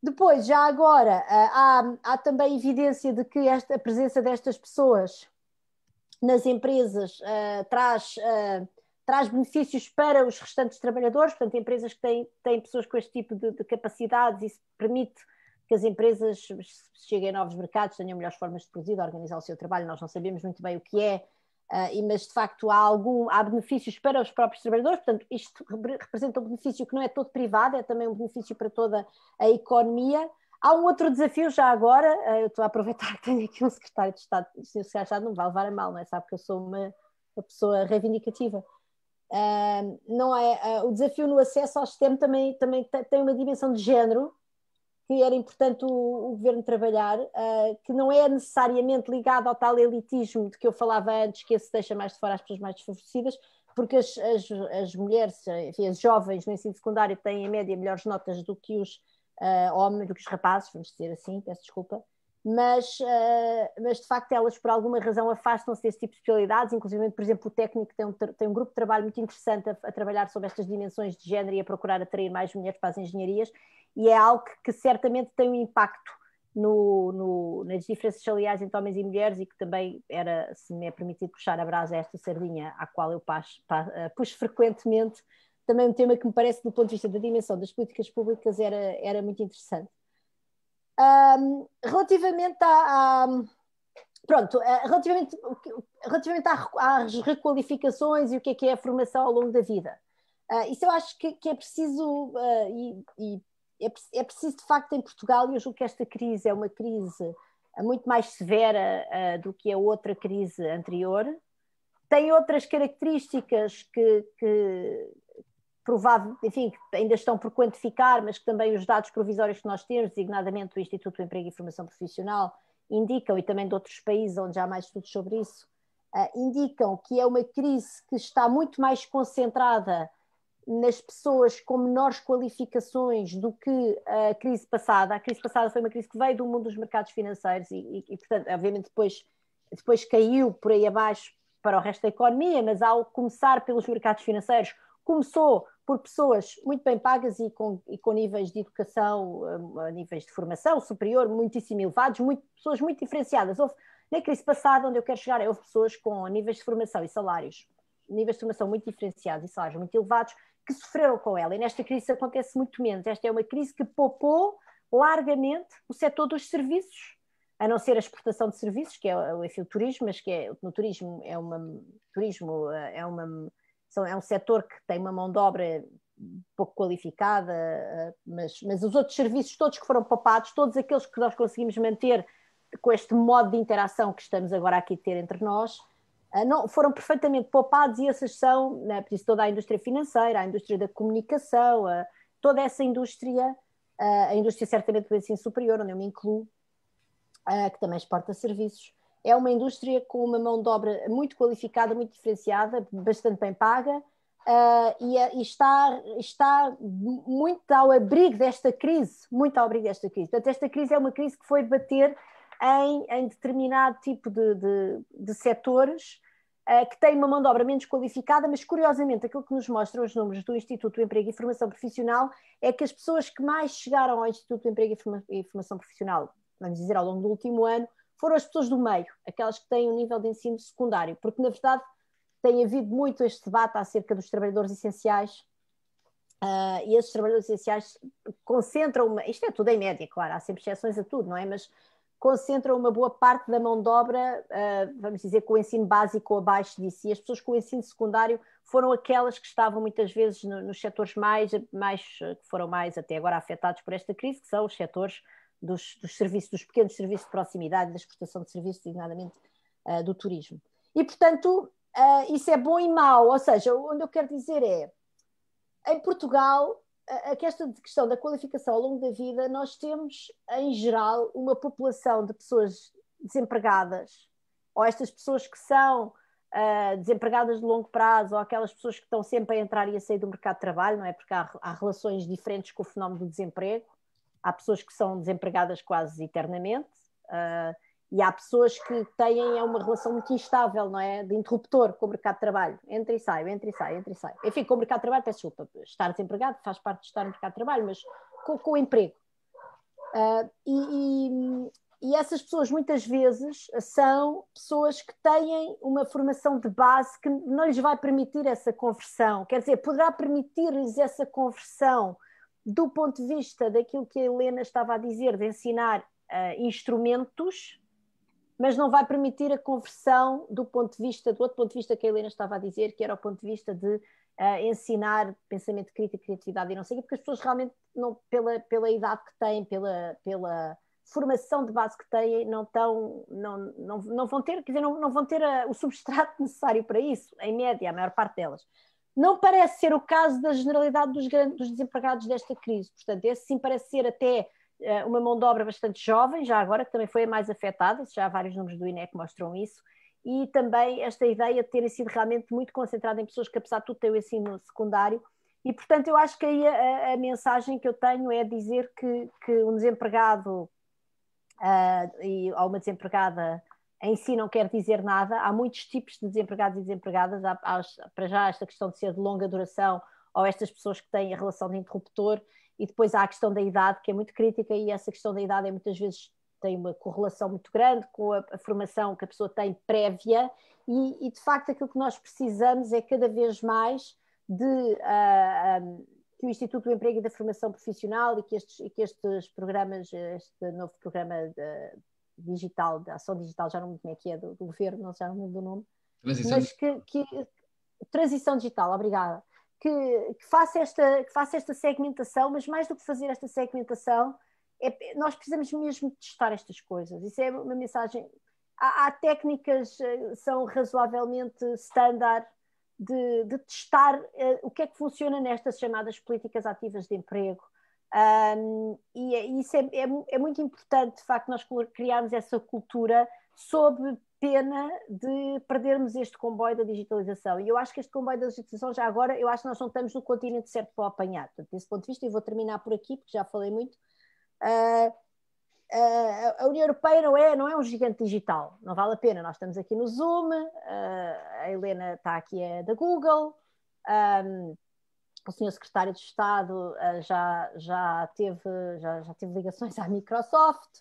Depois, já agora, há também evidência de que a presença destas pessoas nas empresas traz benefícios para os restantes trabalhadores. Portanto, empresas que têm pessoas com este tipo de capacidades, isso permite que as empresas cheguem a novos mercados, tenham melhores formas de produzir, de organizar o seu trabalho. Nós não sabemos muito bem o que é, mas de facto há benefícios para os próprios trabalhadores. Portanto, isto representa um benefício que não é todo privado, é também um benefício para toda a economia. Há um outro desafio já agora, eu estou a aproveitar que tenho aqui um secretário de Estado, o senhor secretário de Estado não me vai levar a mal, não é? Sabe que eu sou uma pessoa reivindicativa. Não é, o desafio no acesso ao STEM também tem uma dimensão de género, que era importante o governo trabalhar, que não é necessariamente ligado ao tal elitismo de que eu falava antes, que esse deixa mais de fora as pessoas mais desfavorecidas, porque as mulheres, enfim, as jovens no ensino secundário têm em média melhores notas do que os homens, do que os rapazes, vamos dizer assim, peço desculpa, mas de facto elas por alguma razão afastam-se desse tipo de especialidades. Inclusive, por exemplo, o técnico tem um grupo de trabalho muito interessante a trabalhar sobre estas dimensões de género e a procurar atrair mais mulheres para as engenharias, e é algo que certamente tem um impacto nas diferenças salariais entre homens e mulheres, e que também era, se me é permitido puxar a brasa, esta sardinha à qual eu puxo frequentemente, também um tema que me parece, do ponto de vista da dimensão das políticas públicas, era muito interessante. Relativamente às requalificações e o que é a formação ao longo da vida, isso eu acho que é preciso, é preciso de facto em Portugal, e eu julgo que esta crise é uma crise muito mais severa do que a outra crise anterior. Tem outras características que enfim, que ainda estão por quantificar, mas que também os dados provisórios que nós temos, designadamente do Instituto do Emprego e Formação Profissional, indicam, e também de outros países onde já há mais estudos sobre isso, indicam que é uma crise que está muito mais concentrada nas pessoas com menores qualificações do que a crise passada. A crise passada foi uma crise que veio do mundo dos mercados financeiros e portanto, obviamente, depois caiu por aí abaixo para o resto da economia, mas ao começar pelos mercados financeiros, começou por pessoas muito bem pagas e com níveis de educação, níveis de formação superior muitíssimo elevados, pessoas muito diferenciadas. Na crise passada, onde eu quero chegar, houve pessoas com níveis de formação e salários, níveis de formação muito diferenciados e salários muito elevados, que sofreram com ela. E nesta crise isso acontece muito menos. Esta é uma crise que poupou largamente o setor dos serviços, a não ser a exportação de serviços, que é o turismo, mas no turismo é um setor que tem uma mão de obra pouco qualificada, mas os outros serviços todos que foram poupados, todos aqueles que nós conseguimos manter com este modo de interação que estamos agora aqui a ter entre nós, não, foram perfeitamente poupados, e essas são, por isso, toda a indústria financeira, a indústria da comunicação, toda essa indústria, a indústria certamente do ensino superior, onde eu me incluo, que também exporta serviços. É uma indústria com uma mão de obra muito qualificada, muito diferenciada, bastante bem paga, e está muito ao abrigo desta crise, muito ao abrigo desta crise. Portanto, esta crise é uma crise que foi bater em determinado tipo de setores que têm uma mão de obra menos qualificada, mas curiosamente aquilo que nos mostram os números do Instituto do Emprego e Formação Profissional é que as pessoas que mais chegaram ao Instituto do Emprego e Formação Profissional, vamos dizer, ao longo do último ano, foram as pessoas do meio, aquelas que têm um nível de ensino secundário, porque na verdade tem havido muito este debate acerca dos trabalhadores essenciais, e esses trabalhadores essenciais concentram, isto é tudo em média, claro, há sempre exceções a tudo, não é? Mas concentram uma boa parte da mão de obra, vamos dizer, com o ensino básico abaixo disso, e as pessoas com o ensino secundário foram aquelas que estavam muitas vezes nos setores que foram mais até agora afetados por esta crise, que são os setores dos serviços, dos pequenos serviços de proximidade, da exportação de serviços, designadamente do turismo. E, portanto, isso é bom e mau, ou seja, onde eu quero dizer é, em Portugal, esta questão da qualificação ao longo da vida, nós temos, em geral, uma população de pessoas desempregadas, ou estas pessoas que são desempregadas de longo prazo, ou aquelas pessoas que estão sempre a entrar e a sair do mercado de trabalho, não é? Porque há relações diferentes com o fenómeno do desemprego. Há pessoas que são desempregadas quase eternamente, e há pessoas que têm uma relação muito instável, não é? De interruptor com o mercado de trabalho. Entra e sai, entra e sai, entra e sai. Enfim, com o mercado de trabalho, peço desculpa, estar desempregado faz parte de estar no mercado de trabalho, mas com o emprego. E essas pessoas muitas vezes são pessoas que têm uma formação de base que não lhes vai permitir essa conversão. Quer dizer, poderá permitir-lhes essa conversão do ponto de vista daquilo que a Helena estava a dizer, de ensinar instrumentos, mas não vai permitir a conversão do outro ponto de vista que a Helena estava a dizer, que era o ponto de vista de ensinar pensamento crítico, criatividade e não sei o quê, porque as pessoas realmente, pela idade que têm, pela formação de base que têm, não vão ter, quer dizer, não vão ter o substrato necessário para isso, em média, a maior parte delas. Não parece ser o caso da generalidade dos desempregados desta crise. Portanto, esse sim parece ser até uma mão de obra bastante jovem, já agora, que também foi a mais afetada, já há vários números do INE que mostram isso, e também esta ideia de terem sido realmente muito concentrada em pessoas que, apesar de tudo, têm o ensino secundário. E, portanto, eu acho que aí a mensagem que eu tenho é dizer que um desempregado ou uma desempregada em si não quer dizer nada. Há muitos tipos de desempregados e desempregadas. Para já esta questão de ser de longa duração, ou estas pessoas que têm a relação de interruptor, e depois há a questão da idade, que é muito crítica, e essa questão da idade muitas vezes tem uma correlação muito grande com a formação que a pessoa tem prévia, e de facto aquilo que nós precisamos é cada vez mais que o Instituto do Emprego e da Formação Profissional e que estes programas, este novo programa digital, de ação digital, já não me lembro como é que é, do governo, já não me lembro do nome, mas transição digital, obrigada, que faça esta segmentação, mas mais do que fazer esta segmentação, nós precisamos mesmo testar estas coisas. Isso é uma mensagem. Há técnicas que são razoavelmente standard de testar o que é que funciona nestas chamadas políticas ativas de emprego. E isso é muito importante, de facto, nós criarmos essa cultura sob pena de perdermos este comboio da digitalização. E eu acho que este comboio da digitalização, já agora, eu acho que nós não estamos no continente certo para o apanhar. Portanto, desse ponto de vista, eu vou terminar por aqui, porque já falei muito. A União Europeia não é um gigante digital, não vale a pena. Nós estamos aqui no Zoom, a Helena está aqui, é da Google, o senhor secretário de Estado já teve ligações à Microsoft.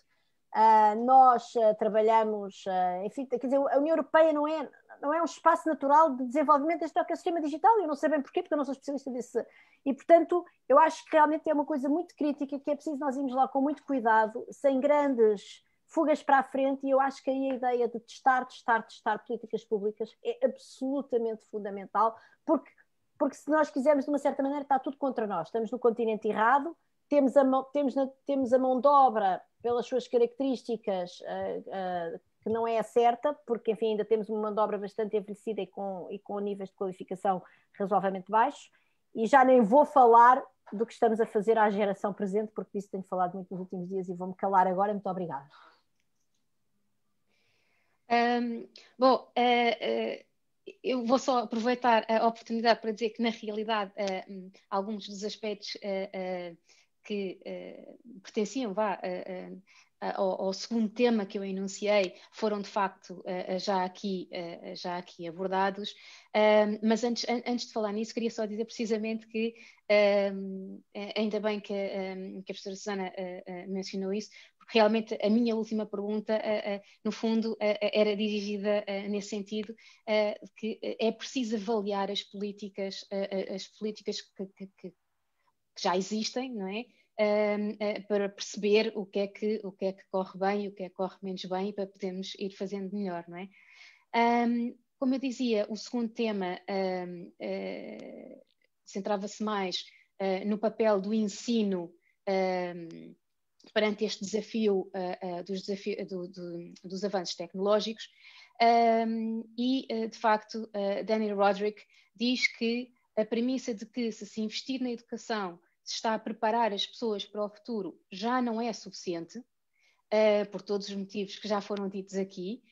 Nós trabalhamos, enfim, quer dizer, a União Europeia não é um espaço natural de desenvolvimento deste ecossistema digital. Eu não sei bem porquê, porque eu não sou especialista desse. E, portanto, eu acho que realmente é uma coisa muito crítica, que é preciso nós irmos lá com muito cuidado, sem grandes fugas para a frente, e eu acho que aí a ideia de testar políticas públicas é absolutamente fundamental, porque se nós quisermos, de uma certa maneira, está tudo contra nós. Estamos no continente errado, temos a mão de obra, pelas suas características, que não é a certa, porque, enfim, ainda temos uma mão de obra bastante envelhecida e com níveis de qualificação razoavelmente baixos, e já nem vou falar do que estamos a fazer à geração presente, porque disso tenho falado muito nos últimos dias e vou-me calar agora. Muito obrigada. Eu vou só aproveitar a oportunidade para dizer que, na realidade, alguns dos aspectos que pertenciam ao segundo tema que eu enunciei foram, de facto, já aqui abordados. Mas antes de falar nisso, queria só dizer precisamente que, ainda bem que a professora Susana mencionou isso, porque realmente a minha última pergunta, no fundo, era dirigida nesse sentido, que é preciso avaliar as políticas que já existem, não é? Para perceber o que é que corre bem e o que é que corre menos bem, e para podermos ir fazendo melhor, não é? Como eu dizia, o segundo tema centrava-se mais no papel do ensino perante este desafio dos avanços tecnológicos, e, de facto, Dani Rodrik diz que a premissa de que, se investir na educação, se está a preparar as pessoas para o futuro, já não é suficiente, por todos os motivos que já foram ditos aqui,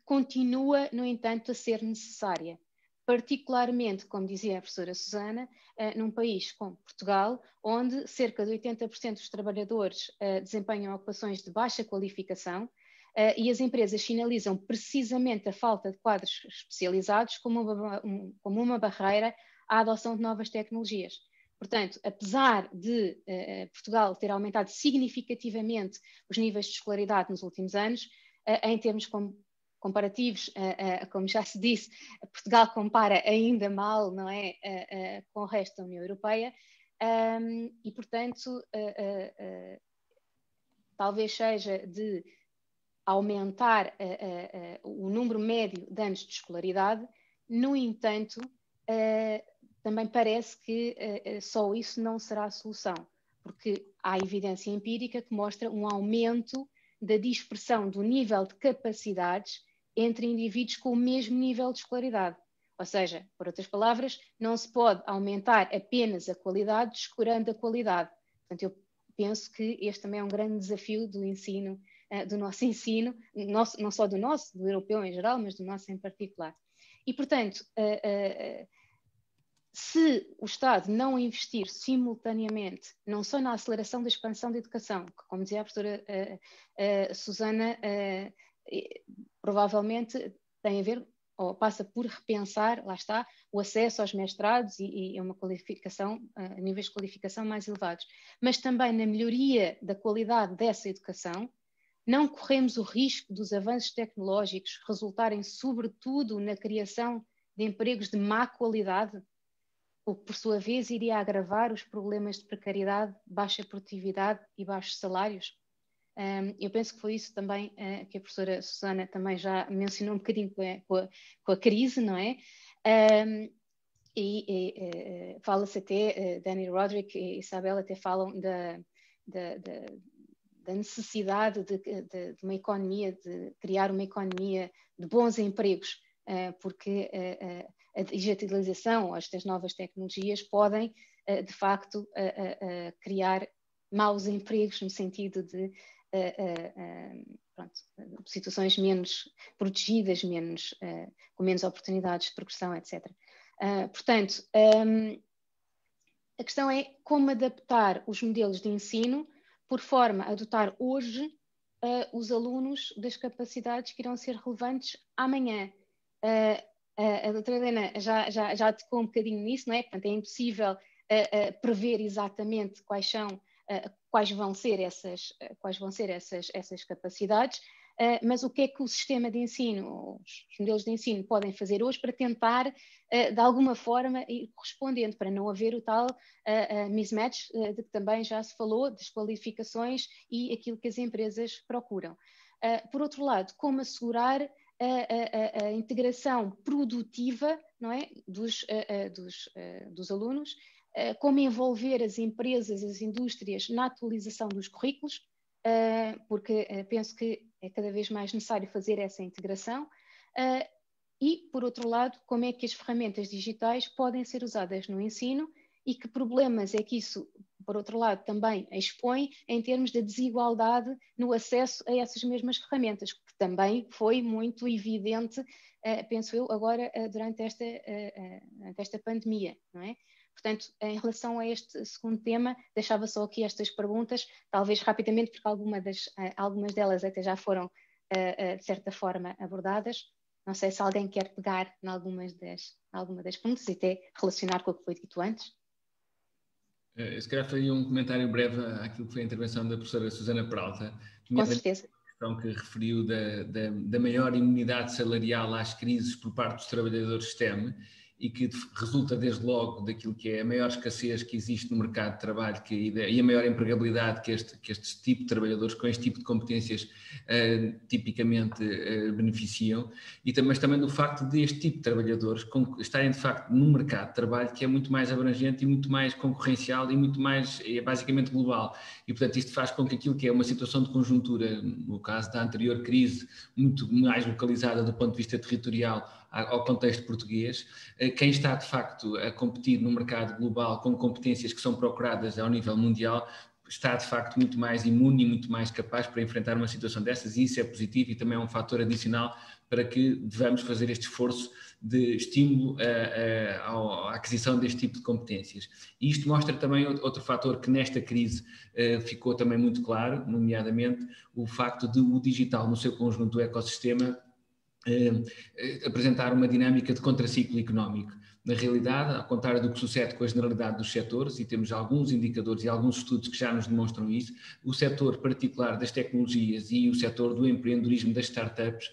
continua, no entanto, a ser necessária. Particularmente, como dizia a professora Susana, num país como Portugal, onde cerca de 80% dos trabalhadores desempenham ocupações de baixa qualificação, e as empresas sinalizam precisamente a falta de quadros especializados como uma barreira à adoção de novas tecnologias. Portanto, apesar de Portugal ter aumentado significativamente os níveis de escolaridade nos últimos anos, em termos comparativos, como já se disse, Portugal compara ainda mal, não é, com o resto da União Europeia, e, portanto, talvez seja de aumentar o número médio de anos de escolaridade. No entanto, também parece que só isso não será a solução, porque há evidência empírica que mostra um aumento da dispersão do nível de capacidades entre indivíduos com o mesmo nível de escolaridade. Ou seja, por outras palavras, não se pode aumentar apenas a qualidade descurando a qualidade. Portanto, eu penso que este também é um grande desafio do ensino, do nosso ensino, não só do nosso, do europeu em geral, mas do nosso em particular. E, portanto, se o Estado não investir simultaneamente, não só na aceleração da expansão da educação, que, como dizia a professora Susana, provavelmente tem a ver, ou passa por repensar, lá está, o acesso aos mestrados e uma qualificação, níveis de qualificação mais elevados. Mas também na melhoria da qualidade dessa educação, não corremos o risco dos avanços tecnológicos resultarem, sobretudo, na criação de empregos de má qualidade, o que, por sua vez, iria agravar os problemas de precariedade, baixa produtividade e baixos salários. Eu penso que foi isso também que a professora Susana também já mencionou um bocadinho com a crise, não é? Fala-se até, Dani Rodrik e Isabel até falam da necessidade de uma economia, de criar uma economia de bons empregos, porque a digitalização, estas novas tecnologias podem, de facto, criar maus empregos, no sentido de pronto, situações menos protegidas, com menos oportunidades de progressão, etc. Portanto, a questão é como adaptar os modelos de ensino por forma a dotar hoje os alunos das capacidades que irão ser relevantes amanhã. A doutora Helena já tocou um bocadinho nisso, não é? Portanto, é impossível prever exatamente quais vão ser essas capacidades, mas o que é que o sistema de ensino, os modelos de ensino podem fazer hoje para tentar, de alguma forma, ir correspondendo, para não haver o tal mismatch de que também já se falou, das qualificações e aquilo que as empresas procuram. Por outro lado, como assegurar a integração produtiva, não é, dos alunos, como envolver as empresas, as indústrias na atualização dos currículos, porque penso que é cada vez mais necessário fazer essa integração, e, por outro lado, como é que as ferramentas digitais podem ser usadas no ensino e que problemas é que isso, por outro lado, também expõe em termos de desigualdade no acesso a essas mesmas ferramentas, que também foi muito evidente, penso eu, agora durante esta pandemia, não é? Portanto, em relação a este segundo tema, deixava só aqui estas perguntas, talvez rapidamente, porque algumas delas até já foram, de certa forma, abordadas. Não sei se alguém quer pegar em alguma das perguntas e até relacionar com o que foi dito antes. Se calhar faria um comentário breve àquilo que foi a intervenção da professora Susana Peralta. Com certeza. A questão que referiu da maior imunidade salarial às crises por parte dos trabalhadores STEM, e que resulta desde logo daquilo que é a maior escassez que existe no mercado de trabalho e a maior empregabilidade que este tipo de trabalhadores com este tipo de competências tipicamente beneficiam, mas também do facto de este tipo de trabalhadores estarem de facto num mercado de trabalho que é muito mais abrangente e muito mais concorrencial e muito mais, basicamente, global. E, portanto, isto faz com que aquilo que é uma situação de conjuntura, no caso da anterior crise, muito mais localizada do ponto de vista territorial ao contexto português, quem está de facto a competir no mercado global com competências que são procuradas ao nível mundial está de facto muito mais imune e muito mais capaz para enfrentar uma situação dessas, e isso é positivo e também é um fator adicional para que devamos fazer este esforço de estímulo à aquisição deste tipo de competências. E isto mostra também outro fator que nesta crise ficou também muito claro, nomeadamente o facto de o digital no seu conjunto do ecossistema apresentar uma dinâmica de contraciclo económico. Na realidade, ao contrário do que sucede com a generalidade dos setores, e temos alguns indicadores e alguns estudos que já nos demonstram isso, o setor particular das tecnologias e o setor do empreendedorismo das startups,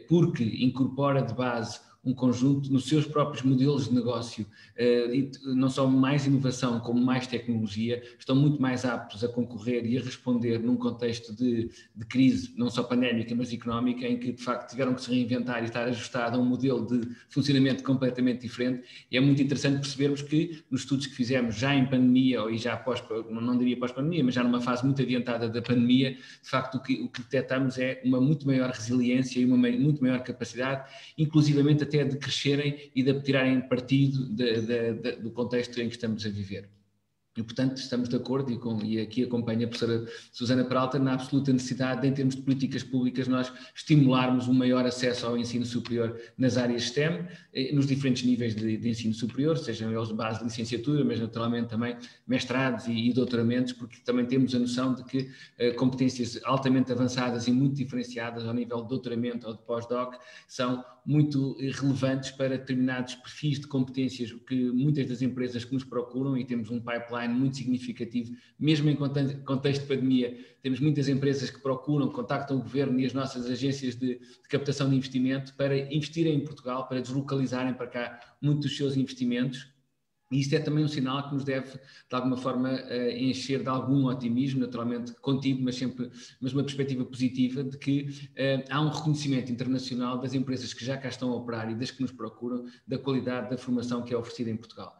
porque incorpora de base um conjunto nos seus próprios modelos de negócio, e não só mais inovação como mais tecnologia, estão muito mais aptos a concorrer e a responder num contexto de crise, não só pandémica, mas económica, em que de facto tiveram que se reinventar e estar ajustado a um modelo de funcionamento completamente diferente. E é muito interessante percebermos que nos estudos que fizemos já em pandemia, ou já após, não diria pós-pandemia, mas já numa fase muito adiantada da pandemia, de facto o que detectamos é uma muito maior resiliência e uma muito maior capacidade, inclusivamente até de crescerem e de tirarem partido do contexto em que estamos a viver. E, portanto, estamos de acordo e aqui acompanho a professora Susana Peralta na absoluta necessidade de, em termos de políticas públicas, nós estimularmos um maior acesso ao ensino superior nas áreas STEM, nos diferentes níveis de ensino superior, sejam eles de base de licenciatura, mas naturalmente também mestrados e doutoramentos, porque também temos a noção de que competências altamente avançadas e muito diferenciadas ao nível de doutoramento ou de pós-doc são muito relevantes para determinados perfis de competências que muitas das empresas que nos procuram, e temos um pipeline muito significativo, mesmo em contexto de pandemia, temos muitas empresas que procuram, contactam o governo e as nossas agências de captação de investimento para investirem em Portugal, para deslocalizarem para cá muitos dos seus investimentos. E isto é também um sinal que nos deve, de alguma forma, encher de algum otimismo, naturalmente contido, mas uma perspectiva positiva de que há um reconhecimento internacional das empresas que já cá estão a operar e das que nos procuram, da qualidade da formação que é oferecida em Portugal.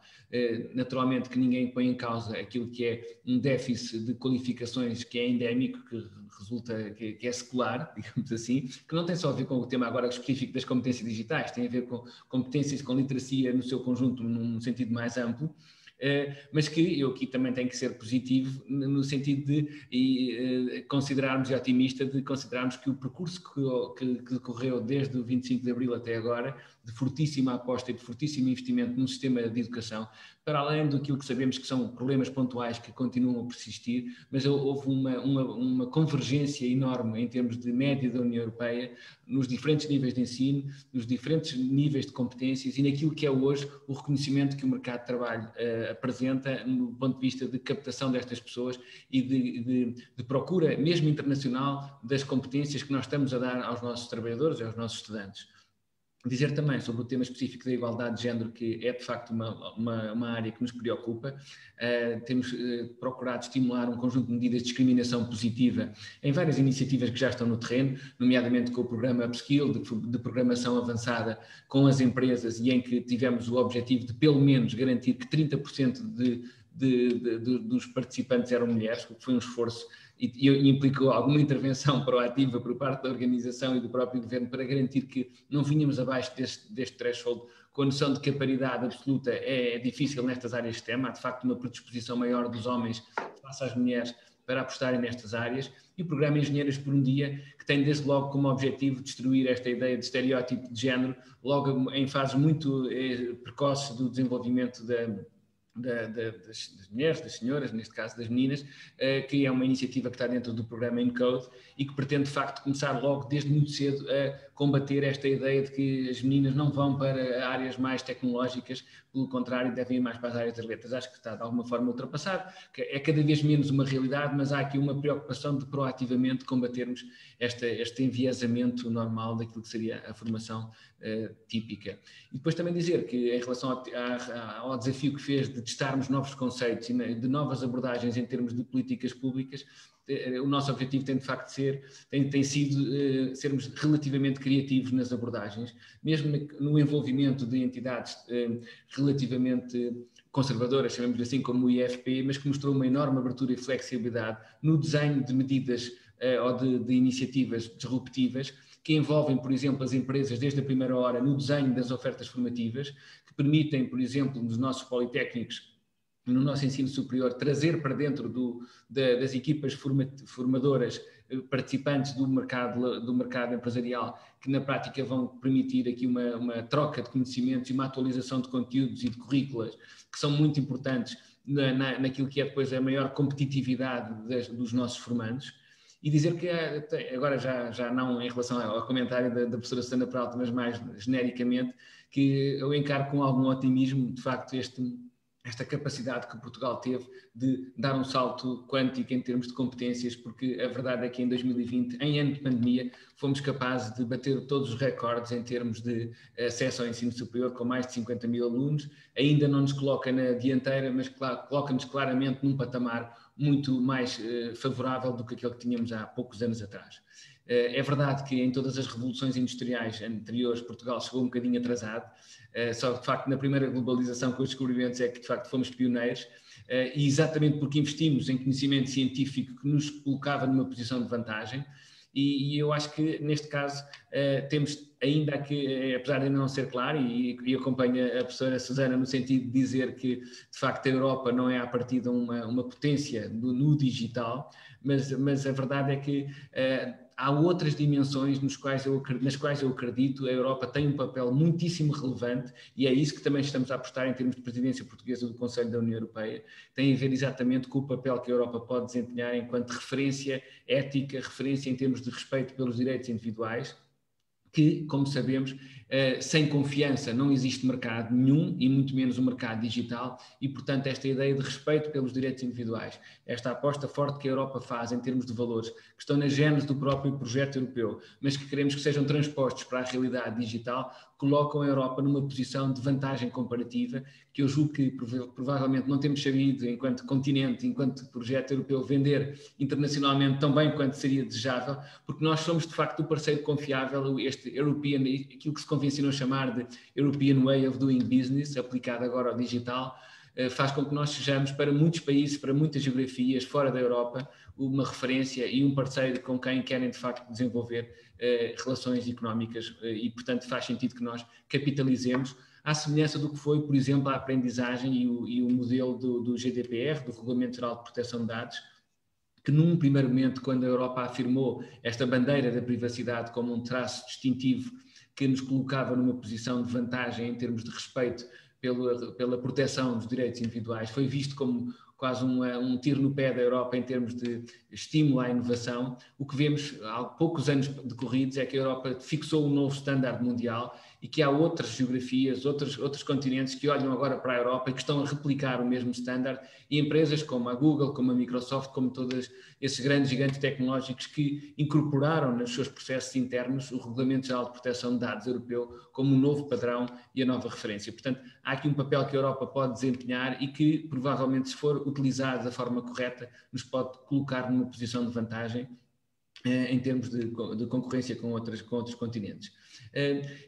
Naturalmente que ninguém põe em causa aquilo que é um déficit de qualificações que é endémico, que resulta, que é secular, digamos assim, que não tem só a ver com o tema agora específico das competências digitais, tem a ver com competências com literacia no seu conjunto, num sentido mais amplo, mas que eu aqui também tenho que ser positivo no sentido de considerarmos, e otimista, de considerarmos que o percurso que decorreu desde o 25 de Abril até agora, de fortíssima aposta e de fortíssimo investimento no sistema de educação, para além daquilo que sabemos que são problemas pontuais que continuam a persistir, mas houve uma convergência enorme em termos de média da União Europeia, nos diferentes níveis de ensino, nos diferentes níveis de competências e naquilo que é hoje o reconhecimento que o mercado de trabalho apresenta no ponto de vista de captação destas pessoas e de procura, mesmo internacional, das competências que nós estamos a dar aos nossos trabalhadores e aos nossos estudantes. Dizer também sobre o tema específico da igualdade de género, que é de facto uma área que nos preocupa. Temos procurado estimular um conjunto de medidas de discriminação positiva em várias iniciativas que já estão no terreno, nomeadamente com o programa Upskill, de programação avançada com as empresas, e em que tivemos o objetivo de pelo menos garantir que 30% dos participantes eram mulheres, o que foi um esforço e implicou alguma intervenção proativa por parte da organização e do próprio governo para garantir que não vinhamos abaixo deste threshold, com a noção de que a paridade absoluta é difícil nestas áreas de STEM. Há de facto uma predisposição maior dos homens face às mulheres para apostarem nestas áreas, e o programa Engenheiras por um Dia, que tem desde logo como objetivo destruir esta ideia de estereótipo de género, logo em fases muito precoces do desenvolvimento das mulheres, das senhoras, neste caso das meninas, que é uma iniciativa que está dentro do programa Encode e que pretende de facto começar logo desde muito cedo a combater esta ideia de que as meninas não vão para áreas mais tecnológicas, pelo contrário devem ir mais para as áreas das letras. Acho que está de alguma forma ultrapassado, que é cada vez menos uma realidade, mas há aqui uma preocupação de proativamente combatermos este enviesamento normal daquilo que seria a formação típica. E depois também dizer que em relação ao desafio que fez de testarmos novos conceitos e de novas abordagens em termos de políticas públicas, o nosso objetivo tem de facto tem sido sermos relativamente criativos nas abordagens, mesmo no envolvimento de entidades relativamente conservadoras, chamemos assim, como o IFP, mas que mostrou uma enorme abertura e flexibilidade no desenho de medidas ou de iniciativas disruptivas que envolvem, por exemplo, as empresas desde a primeira hora no desenho das ofertas formativas, que permitem, por exemplo, nos nossos politécnicos, no nosso ensino superior, trazer para dentro das equipas formadoras participantes do mercado empresarial, que na prática vão permitir aqui uma troca de conhecimentos e uma atualização de conteúdos e de currículas, que são muito importantes naquilo que é depois a maior competitividade dos nossos formandos. E dizer que, agora já não em relação ao comentário da professora Susana Peralta, mas mais genericamente, que eu encaro com algum otimismo, de facto, esta capacidade que Portugal teve de dar um salto quântico em termos de competências, porque a verdade é que em 2020, em ano de pandemia, fomos capazes de bater todos os recordes em termos de acesso ao ensino superior, com mais de 50 mil alunos. Ainda não nos coloca na dianteira, mas coloca-nos claramente num patamar muito mais favorável do que aquele que tínhamos há poucos anos atrás. É verdade que em todas as revoluções industriais anteriores Portugal chegou um bocadinho atrasado, só de facto na primeira globalização com os descobrimentos é que de facto fomos pioneiros, e exatamente porque investimos em conhecimento científico que nos colocava numa posição de vantagem. E eu acho que, neste caso, temos ainda que, apesar de ainda não ser claro, e acompanho a professora Susana no sentido de dizer que, de facto, a Europa não é, à partida, uma potência no digital, mas a verdade é que há outras dimensões nas quais eu acredito a Europa tem um papel muitíssimo relevante, e é isso que também estamos a apostar em termos de presidência portuguesa do Conselho da União Europeia. Tem a ver exatamente com o papel que a Europa pode desempenhar enquanto referência ética, referência em termos de respeito pelos direitos individuais, que, como sabemos, sem confiança não existe mercado nenhum, e muito menos o mercado digital, e, portanto, esta ideia de respeito pelos direitos individuais, esta aposta forte que a Europa faz em termos de valores, que estão na gênese do próprio projeto europeu, mas que queremos que sejam transpostos para a realidade digital, colocam a Europa numa posição de vantagem comparativa, que eu julgo que provavelmente não temos sabido, enquanto continente, enquanto projeto europeu, vender internacionalmente tão bem quanto seria desejável, porque nós somos, de facto, o parceiro confiável, este European, aquilo que se convencionou chamar de European Way of Doing Business, aplicado agora ao digital, faz com que nós sejamos, para muitos países, para muitas geografias fora da Europa, uma referência e um parceiro com quem querem, de facto, desenvolver relações económicas, e, portanto, faz sentido que nós capitalizemos. à semelhança do que foi, por exemplo, a aprendizagem e o modelo do GDPR, do Regulamento Geral de Proteção de Dados, que num primeiro momento, quando a Europa afirmou esta bandeira da privacidade como um traço distintivo que nos colocava numa posição de vantagem em termos de respeito pela proteção dos direitos individuais, foi visto como quase um tiro no pé da Europa em termos de estímulo à inovação. O que vemos há poucos anos decorridos é que a Europa fixou um novo standard mundial e que há outras geografias, outros continentes que olham agora para a Europa e que estão a replicar o mesmo standard, e empresas como a Google, como a Microsoft, como todos esses grandes gigantes tecnológicos que incorporaram nos seus processos internos o Regulamento Geral de Proteção de Dados Europeu como um novo padrão e a nova referência. Portanto, há aqui um papel que a Europa pode desempenhar e que, provavelmente, se for utilizado da forma correta, nos pode colocar numa posição de vantagem em termos de concorrência com outros continentes.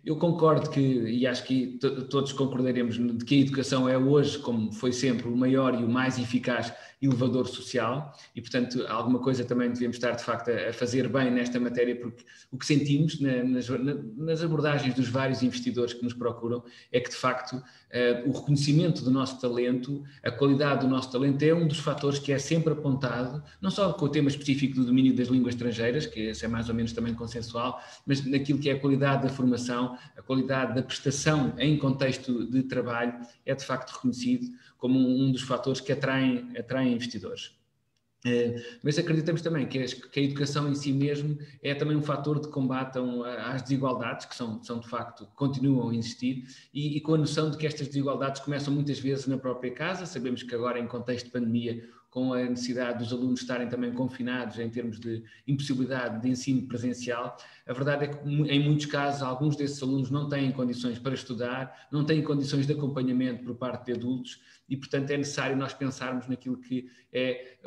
Eu concordo e acho que todos concordaremos de que a educação é hoje, como foi sempre, o maior e o mais eficaz elevador social e, portanto, alguma coisa também devemos estar, de facto, a fazer bem nesta matéria, porque o que sentimos nas abordagens dos vários investidores que nos procuram é que, de facto, o reconhecimento do nosso talento, a qualidade do nosso talento é um dos fatores que é sempre apontado, não só com o tema específico do domínio das línguas estrangeiras, que esse é mais ou menos também consensual, mas naquilo que é a qualidade da formação, a qualidade da prestação em contexto de trabalho é, de facto, reconhecido como um dos fatores que atraem investidores. Mas acreditamos também que a educação em si mesmo é também um fator de combate às desigualdades, que são de facto, continuam a existir, e com a noção de que estas desigualdades começam muitas vezes na própria casa. Sabemos que agora, em contexto de pandemia, com a necessidade dos alunos estarem também confinados em termos de impossibilidade de ensino presencial, a verdade é que, em muitos casos, alguns desses alunos não têm condições para estudar, não têm condições de acompanhamento por parte de adultos e, portanto, é necessário nós pensarmos naquilo que é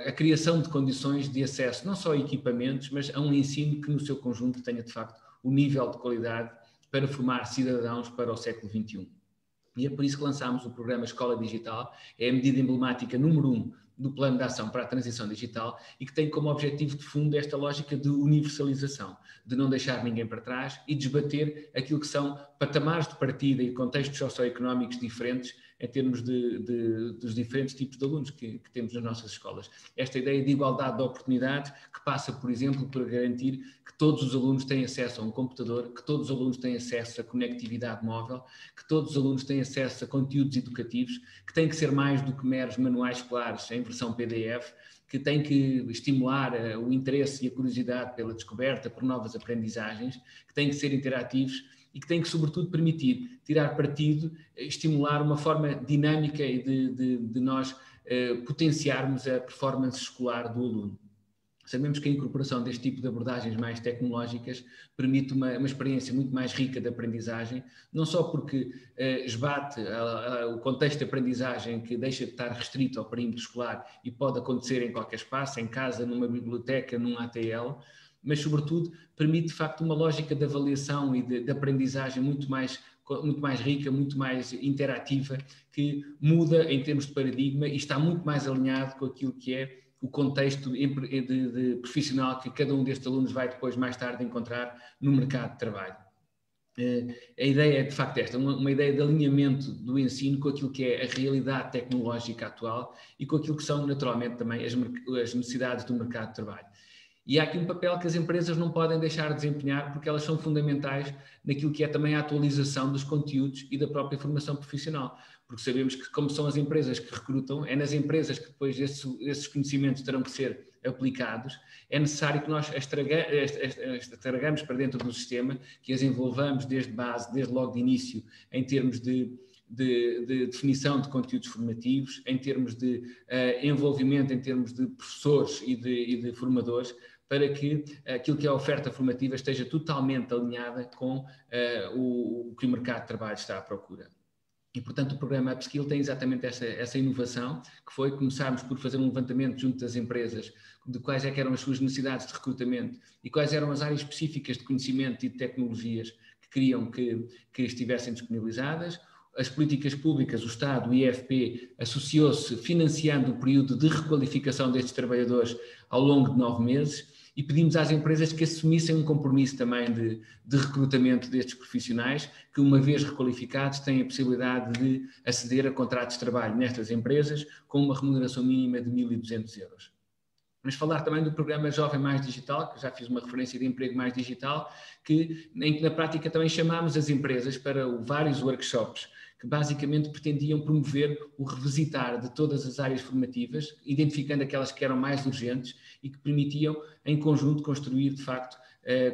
a criação de condições de acesso, não só a equipamentos, mas a um ensino que, no seu conjunto, tenha, de facto, o nível de qualidade para formar cidadãos para o século XXI. E é por isso que lançámos o programa Escola Digital, é a medida emblemática número 1 do Plano de Ação para a Transição Digital e que tem como objetivo de fundo esta lógica de universalização, de não deixar ninguém para trás e desbater aquilo que são patamares de partida e contextos socioeconómicos diferentes em termos dos diferentes tipos de alunos que temos nas nossas escolas. Esta ideia de igualdade de oportunidades que passa, por exemplo, por garantir que todos os alunos têm acesso a um computador, que todos os alunos têm acesso a conectividade móvel, que todos os alunos têm acesso a conteúdos educativos, que têm que ser mais do que meros manuais escolares em versão PDF, que tem que estimular o interesse e a curiosidade pela descoberta, por novas aprendizagens, que têm que ser interativos e que tem que, sobretudo, permitir tirar partido, estimular uma forma dinâmica de nós potenciarmos a performance escolar do aluno. Sabemos que a incorporação deste tipo de abordagens mais tecnológicas permite uma experiência muito mais rica de aprendizagem, não só porque esbate o contexto de aprendizagem que deixa de estar restrito ao perímetro escolar e pode acontecer em qualquer espaço, em casa, numa biblioteca, num ATL, mas, sobretudo, permite, de facto, uma lógica de avaliação e de aprendizagem muito mais rica, muito mais interativa, que muda em termos de paradigma e está muito mais alinhado com aquilo que é o contexto de profissional que cada um destes alunos vai depois, mais tarde, encontrar no mercado de trabalho. A ideia é, de facto, esta, uma ideia de alinhamento do ensino com aquilo que é a realidade tecnológica atual e com aquilo que são, naturalmente, também as necessidades do mercado de trabalho. E há aqui um papel que as empresas não podem deixar de desempenhar porque elas são fundamentais naquilo que é também a atualização dos conteúdos e da própria formação profissional. Porque sabemos que, como são as empresas que recrutam, é nas empresas que depois esses conhecimentos terão que ser aplicados, é necessário que nós as tragamos para dentro do sistema, que as envolvamos desde base, desde logo de início, em termos de definição de conteúdos formativos, em termos de envolvimento, em termos de professores e de formadores, para que aquilo que é a oferta formativa esteja totalmente alinhada com o que o mercado de trabalho está à procura. E, portanto, o programa Upskill tem exatamente essa inovação, que foi começarmos por fazer um levantamento junto das empresas de quais é que eram as suas necessidades de recrutamento e quais eram as áreas específicas de conhecimento e de tecnologias que queriam que estivessem disponibilizadas. as políticas públicas, o Estado, o IFP, associou-se financiando o período de requalificação destes trabalhadores ao longo de 9 meses e pedimos às empresas que assumissem um compromisso também de recrutamento destes profissionais, que uma vez requalificados têm a possibilidade de aceder a contratos de trabalho nestas empresas com uma remuneração mínima de 1.200 euros. Vamos falar também do programa Jovem Mais Digital, que já fiz uma referência de emprego mais digital, em que na prática também chamámos as empresas para vários workshops que basicamente pretendiam promover o revisitar de todas as áreas formativas, identificando aquelas que eram mais urgentes e que permitiam, em conjunto, construir, de facto,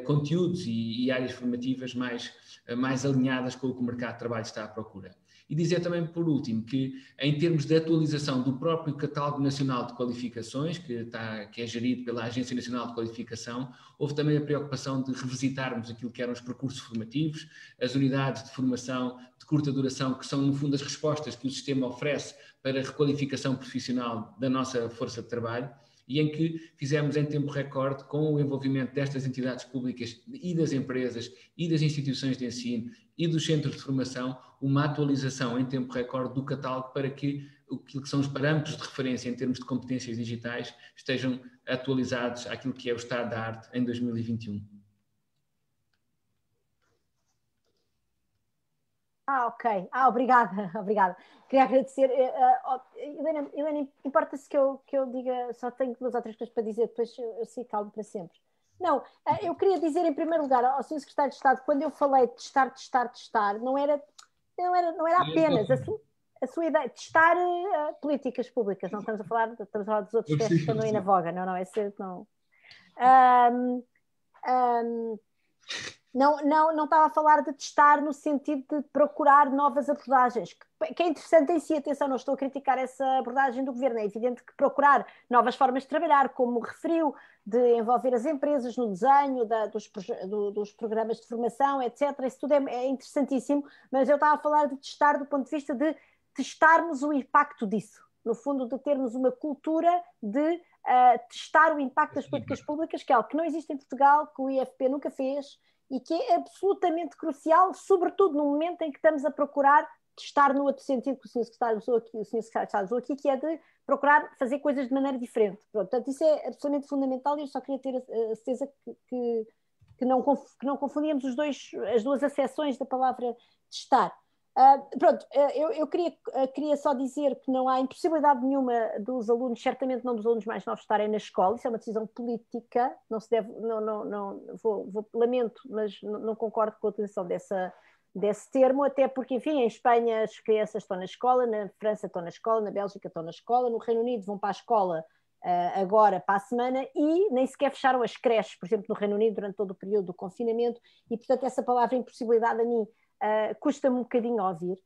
conteúdos e áreas formativas mais alinhadas com o que o mercado de trabalho está à procura. E dizer também, por último, que em termos de atualização do próprio Catálogo Nacional de Qualificações, que é gerido pela Agência Nacional de Qualificação, houve também a preocupação de revisitarmos aquilo que eram os percursos formativos, as unidades de formação de curta duração, que são, no fundo, as respostas que o sistema oferece para a requalificação profissional da nossa força de trabalho, e em que fizemos em tempo recorde, com o envolvimento destas entidades públicas e das empresas e das instituições de ensino e dos centros de formação, uma atualização em tempo recorde do catálogo para que aquilo que são os parâmetros de referência em termos de competências digitais estejam atualizados àquilo que é o estado da arte em 2021. Ok. Obrigada, obrigada. Queria agradecer. Helena, importa-se que eu diga, só tenho 2 ou 3 coisas para dizer, depois eu sei calmo para sempre. Não, eu queria dizer em primeiro lugar ao Sr. Secretário de Estado, quando eu falei de testar, não era apenas a sua ideia, testar políticas públicas, não estamos a falar dos outros testes que estão aí na voga, não, esse não. Não estava a falar de testar no sentido de procurar novas abordagens, que é interessante em si, atenção, não estou a criticar essa abordagem do governo, é evidente que procurar novas formas de trabalhar, como referiu, de envolver as empresas no desenho dos programas de formação, etc. Isso tudo é interessantíssimo, mas eu estava a falar de testar do ponto de vista de testarmos o impacto disso, no fundo de termos uma cultura de testar o impacto das políticas públicas, que é algo que não existe em Portugal, que o IFP nunca fez, e que é absolutamente crucial, sobretudo no momento em que estamos a procurar testar no outro sentido que o Sr. Secretário usou aqui, que é de procurar fazer coisas de maneira diferente. Pronto, portanto, isso é absolutamente fundamental e eu só queria ter a certeza que não confundíamos as duas acessões da palavra testar. Eu queria só dizer que não há impossibilidade nenhuma dos alunos, certamente não dos alunos mais novos, estarem na escola, isso é uma decisão política, não se deve, lamento, mas não concordo com a utilização desse termo, até porque, enfim, em Espanha as crianças estão na escola, na França estão na escola, na Bélgica estão na escola, no Reino Unido vão para a escola agora para a semana e nem sequer fecharam as creches, por exemplo, no Reino Unido durante todo o período do confinamento e, portanto, essa palavra impossibilidade a mim custa-me um bocadinho a ouvir.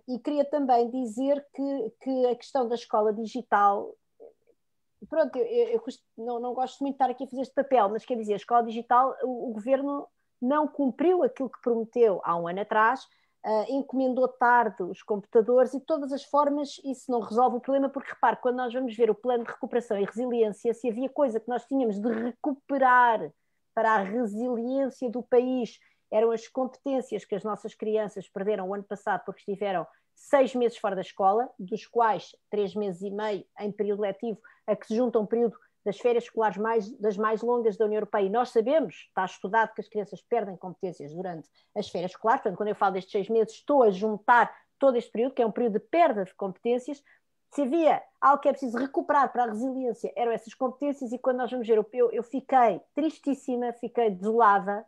E queria também dizer que a questão da escola digital, pronto, eu não gosto muito de estar aqui a fazer este papel, mas quer dizer, a escola digital, o governo não cumpriu aquilo que prometeu há um ano atrás, encomendou tarde os computadores e de todas as formas isso não resolve o problema, porque repare, quando nós vamos ver o plano de recuperação e resiliência, se havia coisa que nós tínhamos de recuperar para a resiliência do país, eram as competências que as nossas crianças perderam o ano passado porque estiveram 6 meses fora da escola, dos quais 3 meses e meio em período letivo, a que se junta um período das férias escolares das mais longas da União Europeia. E nós sabemos, está estudado, que as crianças perdem competências durante as férias escolares. Portanto, quando eu falo destes 6 meses, estou a juntar todo este período, que é um período de perda de competências. Se havia algo que é preciso recuperar para a resiliência, eram essas competências, e quando nós vamos ver, eu fiquei tristíssima, fiquei desolada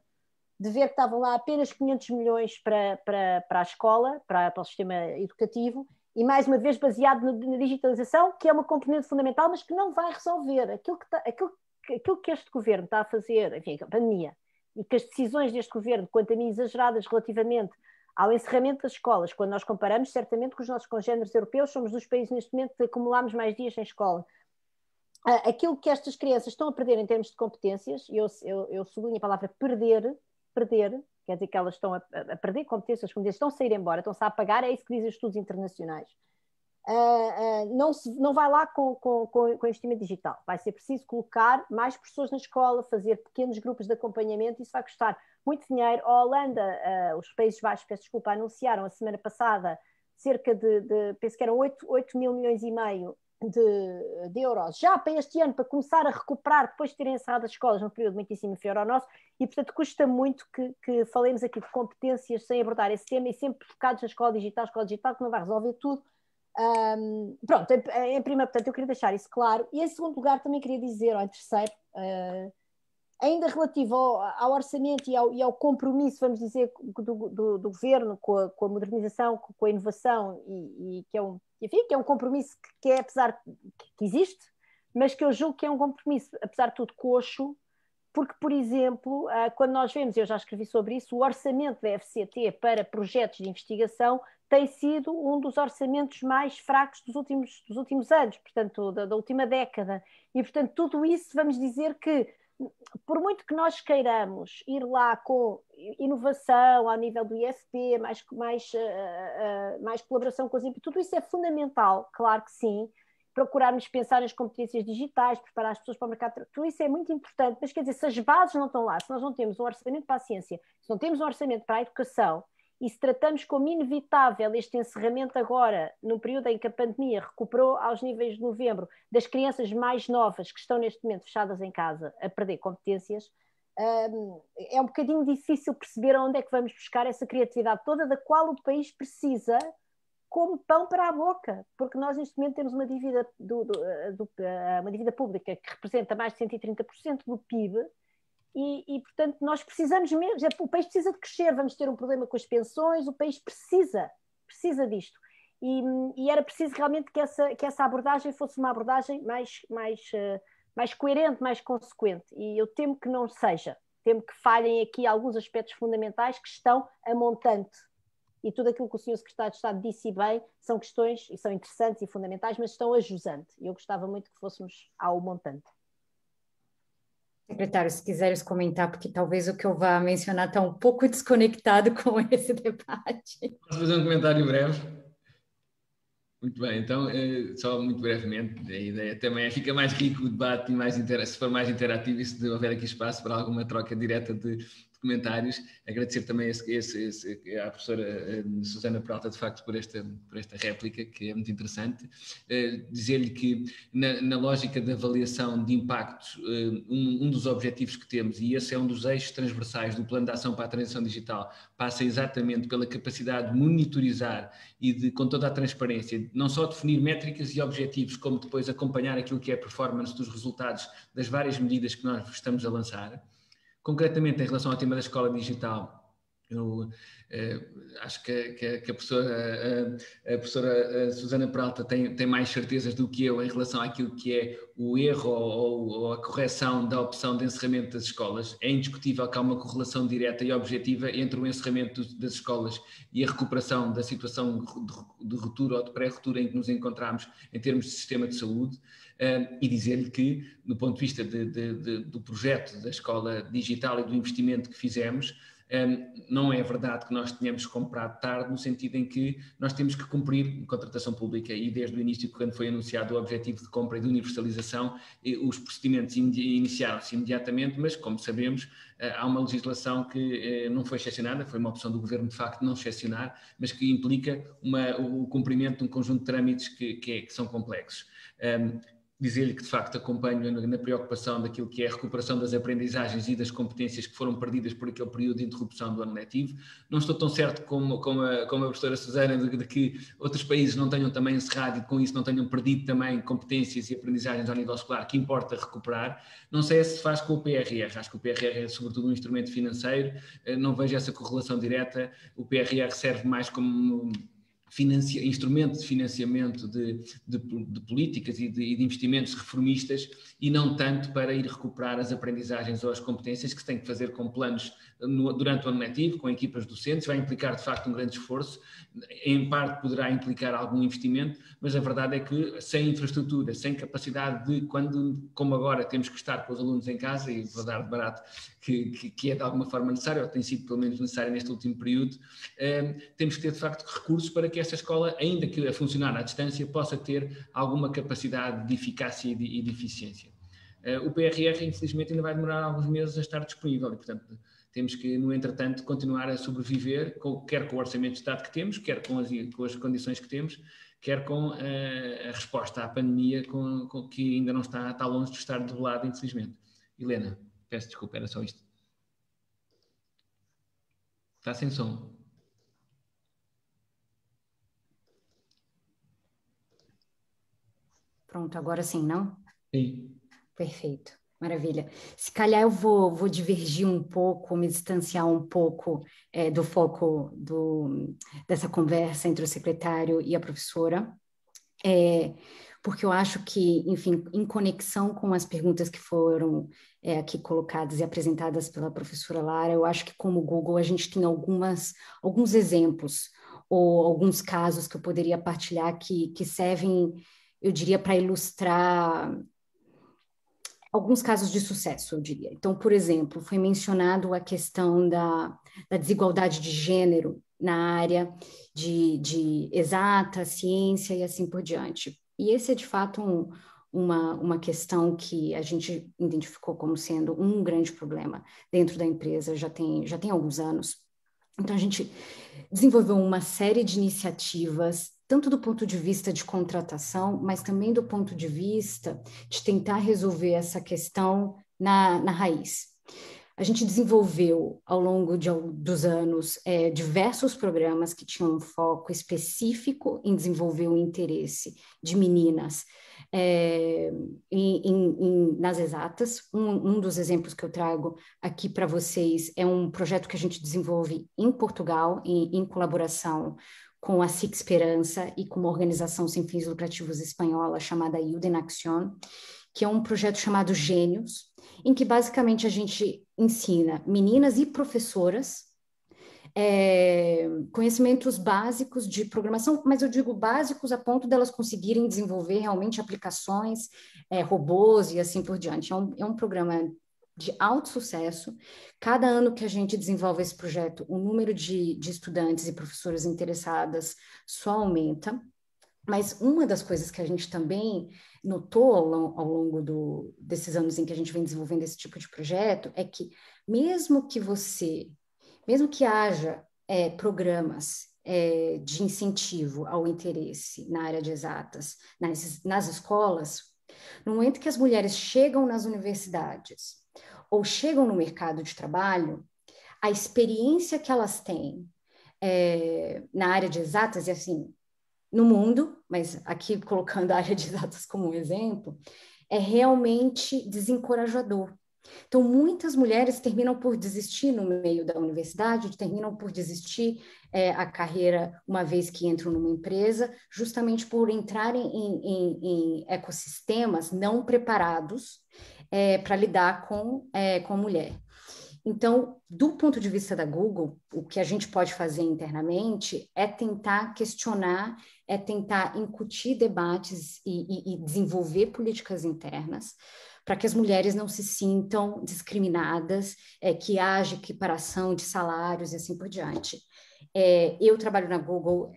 de ver que estavam lá apenas 500 milhões para a escola, para o sistema educativo, e mais uma vez baseado na digitalização, que é uma componente fundamental, mas que não vai resolver aquilo que este governo está a fazer, enfim, a pandemia, e que as decisões deste governo, quanto a mim, exageradas relativamente ao encerramento das escolas, quando nós comparamos certamente com os nossos congêneres europeus, somos dos países neste momento que acumulámos mais dias sem escola. Aquilo que estas crianças estão a perder em termos de competências, e eu sublinho a palavra perder, quer dizer que elas estão a perder competências, as competências estão a sair embora, estão-se a apagar, é isso que dizem os estudos internacionais. não vai lá com investimento digital. Vai ser preciso colocar mais pessoas na escola, fazer pequenos grupos de acompanhamento, isso vai custar muito dinheiro. A Holanda, os Países Baixos, peço desculpa, anunciaram a semana passada cerca penso que eram 8 mil milhões e meio de euros, já para este ano, para começar a recuperar depois de terem encerrado as escolas num período muitíssimo inferior ao nosso, e portanto custa muito que falemos aqui de competências sem abordar esse tema e sempre focados na escola digital que não vai resolver tudo. Pronto, em primeiro, portanto, eu queria deixar isso claro. E em segundo lugar também queria dizer, ou em terceiro, ainda relativo ao orçamento e ao compromisso, vamos dizer, do governo com a modernização, com a inovação, e que é um compromisso que é, apesar que existe, mas que eu julgo que é um compromisso, apesar de tudo, coxo, porque, por exemplo, quando nós vemos, eu já escrevi sobre isso, o orçamento da FCT para projetos de investigação tem sido um dos orçamentos mais fracos dos últimos anos, portanto, da última década. E, portanto, tudo isso, vamos dizer que, por muito que nós queiramos ir lá com inovação ao nível do IFP, mais colaboração com as empresas, tudo isso é fundamental, claro que sim. Procurarmos pensar nas competências digitais, preparar as pessoas para o mercado, tudo isso é muito importante, mas quer dizer, se as bases não estão lá, se nós não temos um orçamento para a ciência, se não temos um orçamento para a educação, e se tratamos como inevitável este encerramento agora, num período em que a pandemia recuperou aos níveis de novembro, das crianças mais novas que estão neste momento fechadas em casa a perder competências, é um bocadinho difícil perceber onde é que vamos buscar essa criatividade toda da qual o país precisa como pão para a boca, porque nós neste momento temos uma dívida, uma dívida pública que representa mais de 130% do PIB, e portanto nós precisamos mesmo, o país precisa de crescer, vamos ter um problema com as pensões, o país precisa disto, e era preciso realmente que essa abordagem fosse uma abordagem mais coerente, mais consequente, e eu temo que não seja, temo que falhem aqui alguns aspectos fundamentais que estão a montante. E tudo aquilo que o Sr. Secretário de Estado disse bem são questões, e são interessantes e fundamentais, mas estão a jusante. E eu gostava muito que fôssemos ao montante. Secretário, se quiseres comentar, porque talvez o que eu vá mencionar está um pouco desconectado com esse debate. Posso fazer um comentário breve? Muito bem, então, só muito brevemente, a ideia também fica mais rico o debate e se for mais interativo e se houver aqui espaço para alguma troca direta de comentários. Agradecer também à professora Susana Peralta, de facto, por esta réplica, que é muito interessante. Dizer-lhe que, na lógica da avaliação de impactos, um dos objetivos que temos, e esse é um dos eixos transversais do Plano de Ação para a Transição Digital, passa exatamente pela capacidade de monitorizar e de, com toda a transparência, não só definir métricas e objetivos, como depois acompanhar aquilo que é a performance dos resultados das várias medidas que nós estamos a lançar. Concretamente, em relação ao tema da escola digital, eu acho que a professora Susana Peralta tem mais certezas do que eu em relação àquilo que é o erro ou a correção da opção de encerramento das escolas. É indiscutível que há uma correlação direta e objetiva entre o encerramento das escolas e a recuperação da situação de ruptura ou de pré-ruptura em que nos encontramos em termos de sistema de saúde. E dizer-lhe que, do ponto de vista do projeto da escola digital e do investimento que fizemos, não é verdade que nós tenhamos comprado tarde, no sentido em que nós temos que cumprir contratação pública, e desde o início, quando foi anunciado o objetivo de compra e de universalização, os procedimentos iniciaram-se imediatamente, mas, como sabemos, há uma legislação que não foi excepcionada, foi uma opção do Governo, de facto, não excepcionar, mas que implica o cumprimento de um conjunto de trâmites que são complexos. Dizer-lhe que, de facto, acompanho na preocupação daquilo que é a recuperação das aprendizagens e das competências que foram perdidas por aquele período de interrupção do ano letivo. Não estou tão certo como a professora Susana de que outros países não tenham também encerrado e com isso não tenham perdido também competências e aprendizagens ao nível escolar, que importa recuperar. Não sei se faz com o PRR, acho que o PRR é sobretudo um instrumento financeiro, não vejo essa correlação direta. O PRR serve mais como instrumento de financiamento de políticas e de investimentos reformistas, e não tanto para ir recuperar as aprendizagens ou as competências que se tem que fazer com planos durante o ano letivo, com equipas docentes. Vai implicar, de facto, um grande esforço, em parte poderá implicar algum investimento, mas a verdade é que sem infraestrutura, sem capacidade de, como agora temos que estar com os alunos em casa, e vou dar de barato que é de alguma forma necessário, ou tem sido pelo menos necessário neste último período, temos que ter, de facto, recursos para que que essa escola, ainda que a funcionar à distância, possa ter alguma capacidade de eficácia e de eficiência. O PRR, infelizmente, ainda vai demorar alguns meses a estar disponível e, portanto, temos que, no entretanto, continuar a sobreviver, quer com o orçamento de Estado que temos, quer com as condições que temos, quer com a resposta à pandemia que ainda não está longe de estar develada, infelizmente. Helena, peço desculpa, era só isto. Está sem som. Pronto, agora sim, não? Sim. Perfeito, maravilha. Se calhar eu vou divergir um pouco, me distanciar um pouco do foco dessa conversa entre o secretário e a professora, porque eu acho que, enfim, em conexão com as perguntas que foram aqui colocadas e apresentadas pela professora Lara, eu acho que como Google a gente tem alguns exemplos ou alguns casos que eu poderia partilhar que servem, eu diria, para ilustrar alguns casos de sucesso, eu diria. Então, por exemplo, foi mencionado a questão da desigualdade de gênero na área de exata, ciência e assim por diante. E esse é, de fato, uma questão que a gente identificou como sendo um grande problema dentro da empresa já tem alguns anos. Então, a gente desenvolveu uma série de iniciativas, tanto do ponto de vista de contratação, mas também do ponto de vista de tentar resolver essa questão na raiz. A gente desenvolveu, ao longo dos anos, diversos programas que tinham um foco específico em desenvolver o interesse de meninas nas exatas. Um dos exemplos que eu trago aqui para vocês é um projeto que a gente desenvolve em Portugal, em colaboração com a SIC Esperança e com uma organização sem fins lucrativos espanhola chamada Youth in Action, que é um projeto chamado Gênios, em que basicamente a gente ensina meninas e professoras conhecimentos básicos de programação, mas eu digo básicos a ponto delas conseguirem desenvolver realmente aplicações, robôs e assim por diante. É um programa de alto sucesso. Cada ano que a gente desenvolve esse projeto, o número de estudantes e professoras interessadas só aumenta. Mas uma das coisas que a gente também notou ao longo desses anos em que a gente vem desenvolvendo esse tipo de projeto é que mesmo que haja programas de incentivo ao interesse na área de exatas nas escolas, no momento que as mulheres chegam nas universidades ou chegam no mercado de trabalho, a experiência que elas têm na área de exatas, e assim, no mundo, mas aqui colocando a área de exatas como um exemplo, é realmente desencorajador. Então, muitas mulheres terminam por desistir no meio da universidade, terminam por desistir a carreira uma vez que entram numa empresa, justamente por entrarem em ecossistemas não preparados para lidar com a mulher. Então, do ponto de vista da Google, o que a gente pode fazer internamente é tentar questionar, é tentar incutir debates e desenvolver políticas internas para que as mulheres não se sintam discriminadas, que haja equiparação de salários e assim por diante. Eu trabalho na Google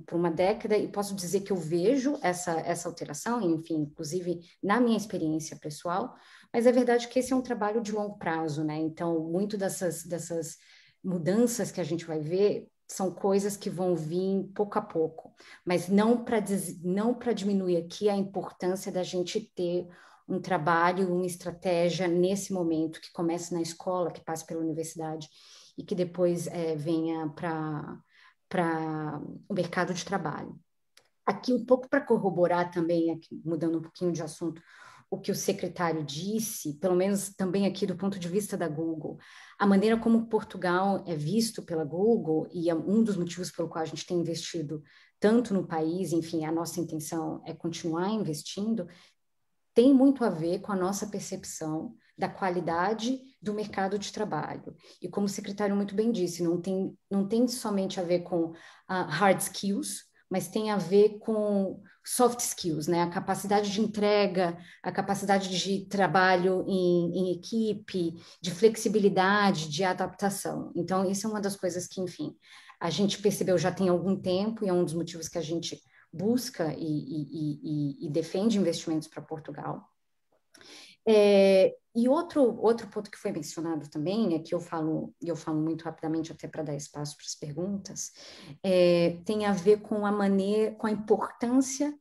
por uma década e posso dizer que eu vejo essa alteração, enfim, inclusive na minha experiência pessoal, mas é verdade que esse é um trabalho de longo prazo, né? Então, muito dessas mudanças que a gente vai ver são coisas que vão vir pouco a pouco, mas não para diminuir aqui a importância da gente ter um trabalho, uma estratégia nesse momento, que começa na escola, que passa pela universidade e que depois venha para o mercado de trabalho. Aqui, um pouco para corroborar também, aqui, mudando um pouquinho de assunto, o que o secretário disse, pelo menos também aqui do ponto de vista da Google, a maneira como Portugal é visto pela Google, e é um dos motivos pelo qual a gente tem investido tanto no país, enfim, a nossa intenção é continuar investindo, tem muito a ver com a nossa percepção da qualidade do mercado de trabalho. E como o secretário muito bem disse, não tem somente a ver com hard skills, mas tem a ver com soft skills, né? A capacidade de entrega, a capacidade de trabalho em equipe, de flexibilidade, de adaptação. Então, isso é uma das coisas que, enfim, a gente percebeu já tem algum tempo, e é um dos motivos que a gente busca e defende investimentos para Portugal. E outro ponto que foi mencionado também, é que eu falo muito rapidamente até para dar espaço para as perguntas, tem a ver com com a importância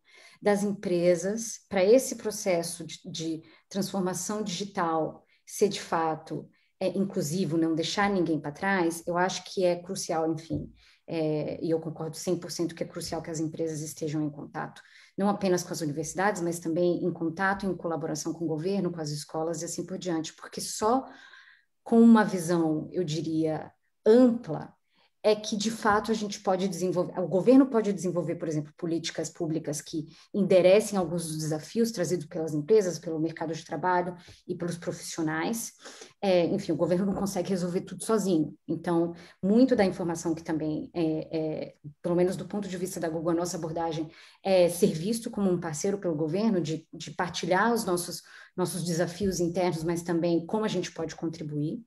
das empresas para esse processo de transformação digital ser de fato inclusivo, não deixar ninguém para trás. Eu acho que é crucial, enfim, e eu concordo 100% que é crucial que as empresas estejam em contato, não apenas com as universidades, mas também em contato, em colaboração com o governo, com as escolas e assim por diante, porque só com uma visão, eu diria, ampla, é que, de fato, a gente pode desenvolver, o governo pode desenvolver, por exemplo, políticas públicas que enderecem alguns dos desafios trazidos pelas empresas, pelo mercado de trabalho e pelos profissionais. Enfim, o governo não consegue resolver tudo sozinho. Então, muito da informação que também, pelo menos do ponto de vista da Google, a nossa abordagem é ser visto como um parceiro pelo governo, de partilhar os nossos desafios internos, mas também como a gente pode contribuir.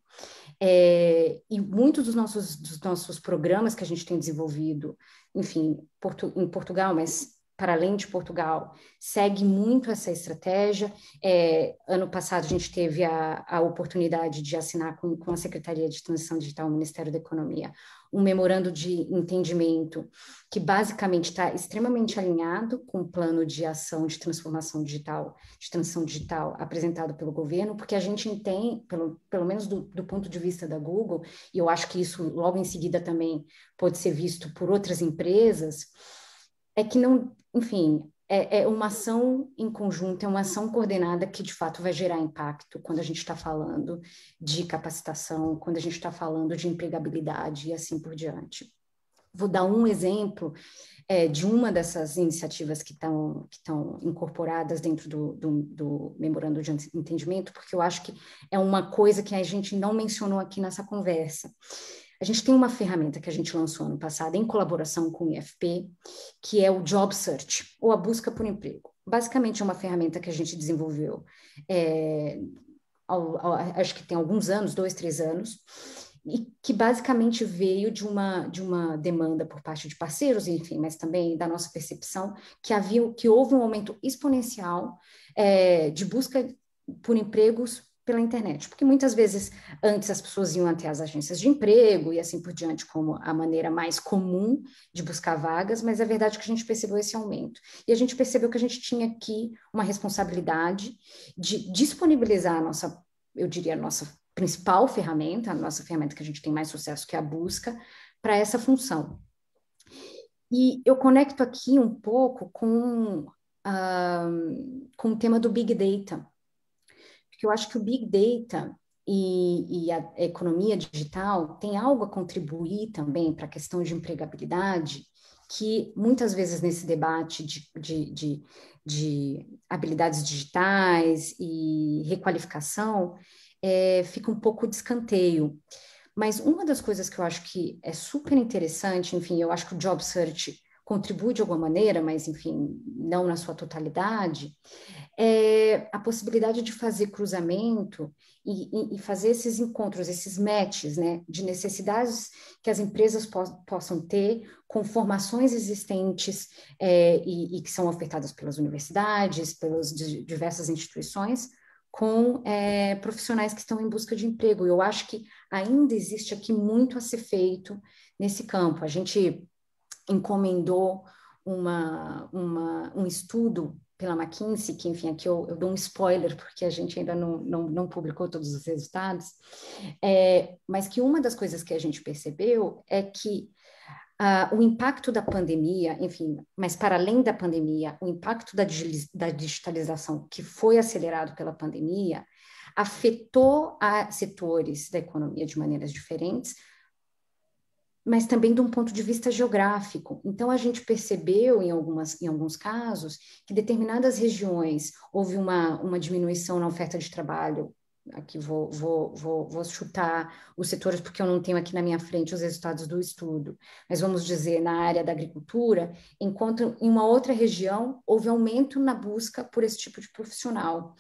E muitos dos nossos programas que a gente tem desenvolvido, enfim, em Portugal, mas para além de Portugal, segue muito essa estratégia. Ano passado a gente teve a oportunidade de assinar com a Secretaria de Transição Digital, o Ministério da Economia, um memorando de entendimento que basicamente está extremamente alinhado com o plano de ação de transformação digital, de transição digital apresentado pelo governo, porque a gente entende, pelo menos do ponto de vista da Google, e eu acho que isso logo em seguida também pode ser visto por outras empresas, é que não, enfim, é uma ação em conjunto, é uma ação coordenada que, de fato, vai gerar impacto quando a gente está falando de capacitação, quando a gente está falando de empregabilidade e assim por diante. Vou dar um exemplo de uma dessas iniciativas que estão incorporadas dentro do memorando de entendimento, porque eu acho que é uma coisa que a gente não mencionou aqui nessa conversa. A gente tem uma ferramenta que a gente lançou ano passado em colaboração com o IFP, que é o Job Search, ou a busca por emprego. Basicamente é uma ferramenta que a gente desenvolveu, acho que tem alguns anos, 2, 3 anos, e que basicamente veio de uma demanda por parte de parceiros, enfim, mas também da nossa percepção, que houve um aumento exponencial de busca por empregos pela internet, porque muitas vezes antes as pessoas iam até as agências de emprego e assim por diante como a maneira mais comum de buscar vagas, mas é verdade que a gente percebeu esse aumento. E a gente percebeu que a gente tinha aqui uma responsabilidade de disponibilizar eu diria, a nossa principal ferramenta, a nossa ferramenta que a gente tem mais sucesso, que é a busca, para essa função. E eu conecto aqui um pouco com o tema do Big Data, porque eu acho que o Big Data e a economia digital tem algo a contribuir também para a questão de empregabilidade, que muitas vezes nesse debate de habilidades digitais e requalificação fica um pouco de escanteio. Mas uma das coisas que eu acho que é super interessante, enfim, eu acho que o Job Search contribui de alguma maneira, mas, enfim, não na sua totalidade, é a possibilidade de fazer cruzamento e fazer esses encontros, esses matches, né, de necessidades que as empresas possam ter com formações existentes e que são ofertadas pelas universidades, pelas diversas instituições, com profissionais que estão em busca de emprego. Eu acho que ainda existe aqui muito a ser feito nesse campo. A gente encomendou um estudo pela McKinsey, que, enfim, aqui eu dou um spoiler, porque a gente ainda não publicou todos os resultados, mas que uma das coisas que a gente percebeu é que o impacto da pandemia, enfim, mas para além da pandemia, o impacto da digitalização que foi acelerado pela pandemia afetou setores da economia de maneiras diferentes, mas também de um ponto de vista geográfico. Então, a gente percebeu, em alguns casos, que determinadas regiões houve uma diminuição na oferta de trabalho. Aqui vou chutar os setores, porque eu não tenho aqui na minha frente os resultados do estudo, mas vamos dizer, na área da agricultura, enquanto em uma outra região houve aumento na busca por esse tipo de profissional.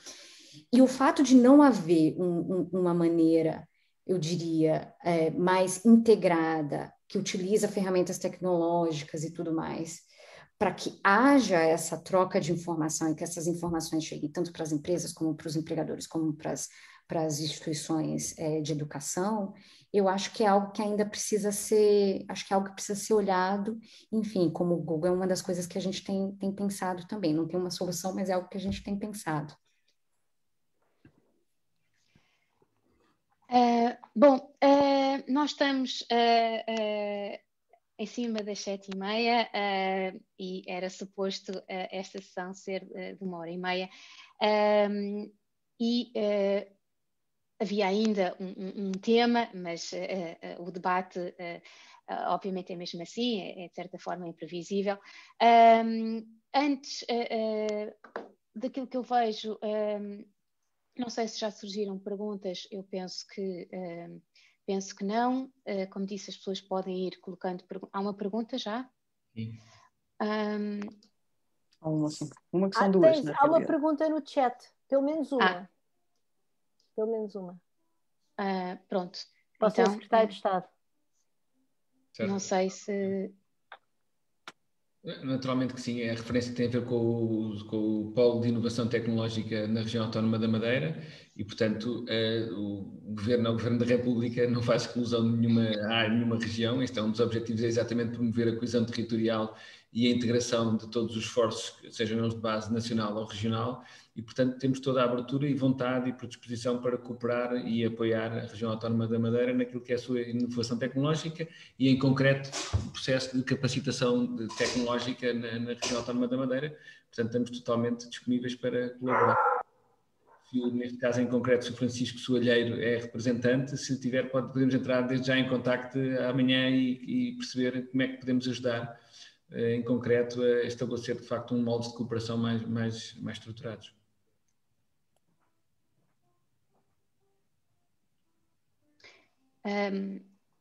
E o fato de não haver uma maneira, eu diria, mais integrada que utiliza ferramentas tecnológicas e tudo mais, para que haja essa troca de informação e que essas informações cheguem tanto para as empresas como para os empregadores, como para as instituições de educação, eu acho que é algo que ainda precisa ser, acho que é algo que precisa ser olhado, enfim, como o Google é uma das coisas que a gente tem pensado também, não tem uma solução, mas é algo que a gente tem pensado. Nós estamos em cima das 7h30 e era suposto esta sessão ser de 1h30 havia ainda um tema, mas o debate obviamente é mesmo assim, é de certa forma imprevisível. Antes daquilo que eu vejo, não sei se já surgiram perguntas, eu penso que não. Como disse, as pessoas podem ir colocando perguntas. Há uma pergunta já? Sim. Há uma, sim. Uma que são duas. Há uma pergunta no chat, pelo menos uma. Pelo menos uma. Pronto. Pode ser secretário de Estado. Certo. Não sei se... Naturalmente que sim, é a referência que tem a ver com o Polo de Inovação Tecnológica na região autónoma da Madeira e, portanto, o Governo da República não faz exclusão de nenhuma região. Este é um dos objetivos, é exatamente promover a coesão territorial e a integração de todos os esforços, sejam eles de base nacional ou regional, e, portanto, temos toda a abertura e vontade e predisposição para cooperar e apoiar a região autónoma da Madeira naquilo que é a sua inovação tecnológica e, em concreto, o processo de capacitação tecnológica na região autónoma da Madeira. Portanto, estamos totalmente disponíveis para colaborar. Neste caso, em concreto, se o Francisco Soalheiro é representante, se tiver, podemos entrar desde já em contacto amanhã e perceber como é que podemos ajudar, em concreto, a estabelecer, de facto, um molde de cooperação mais estruturados.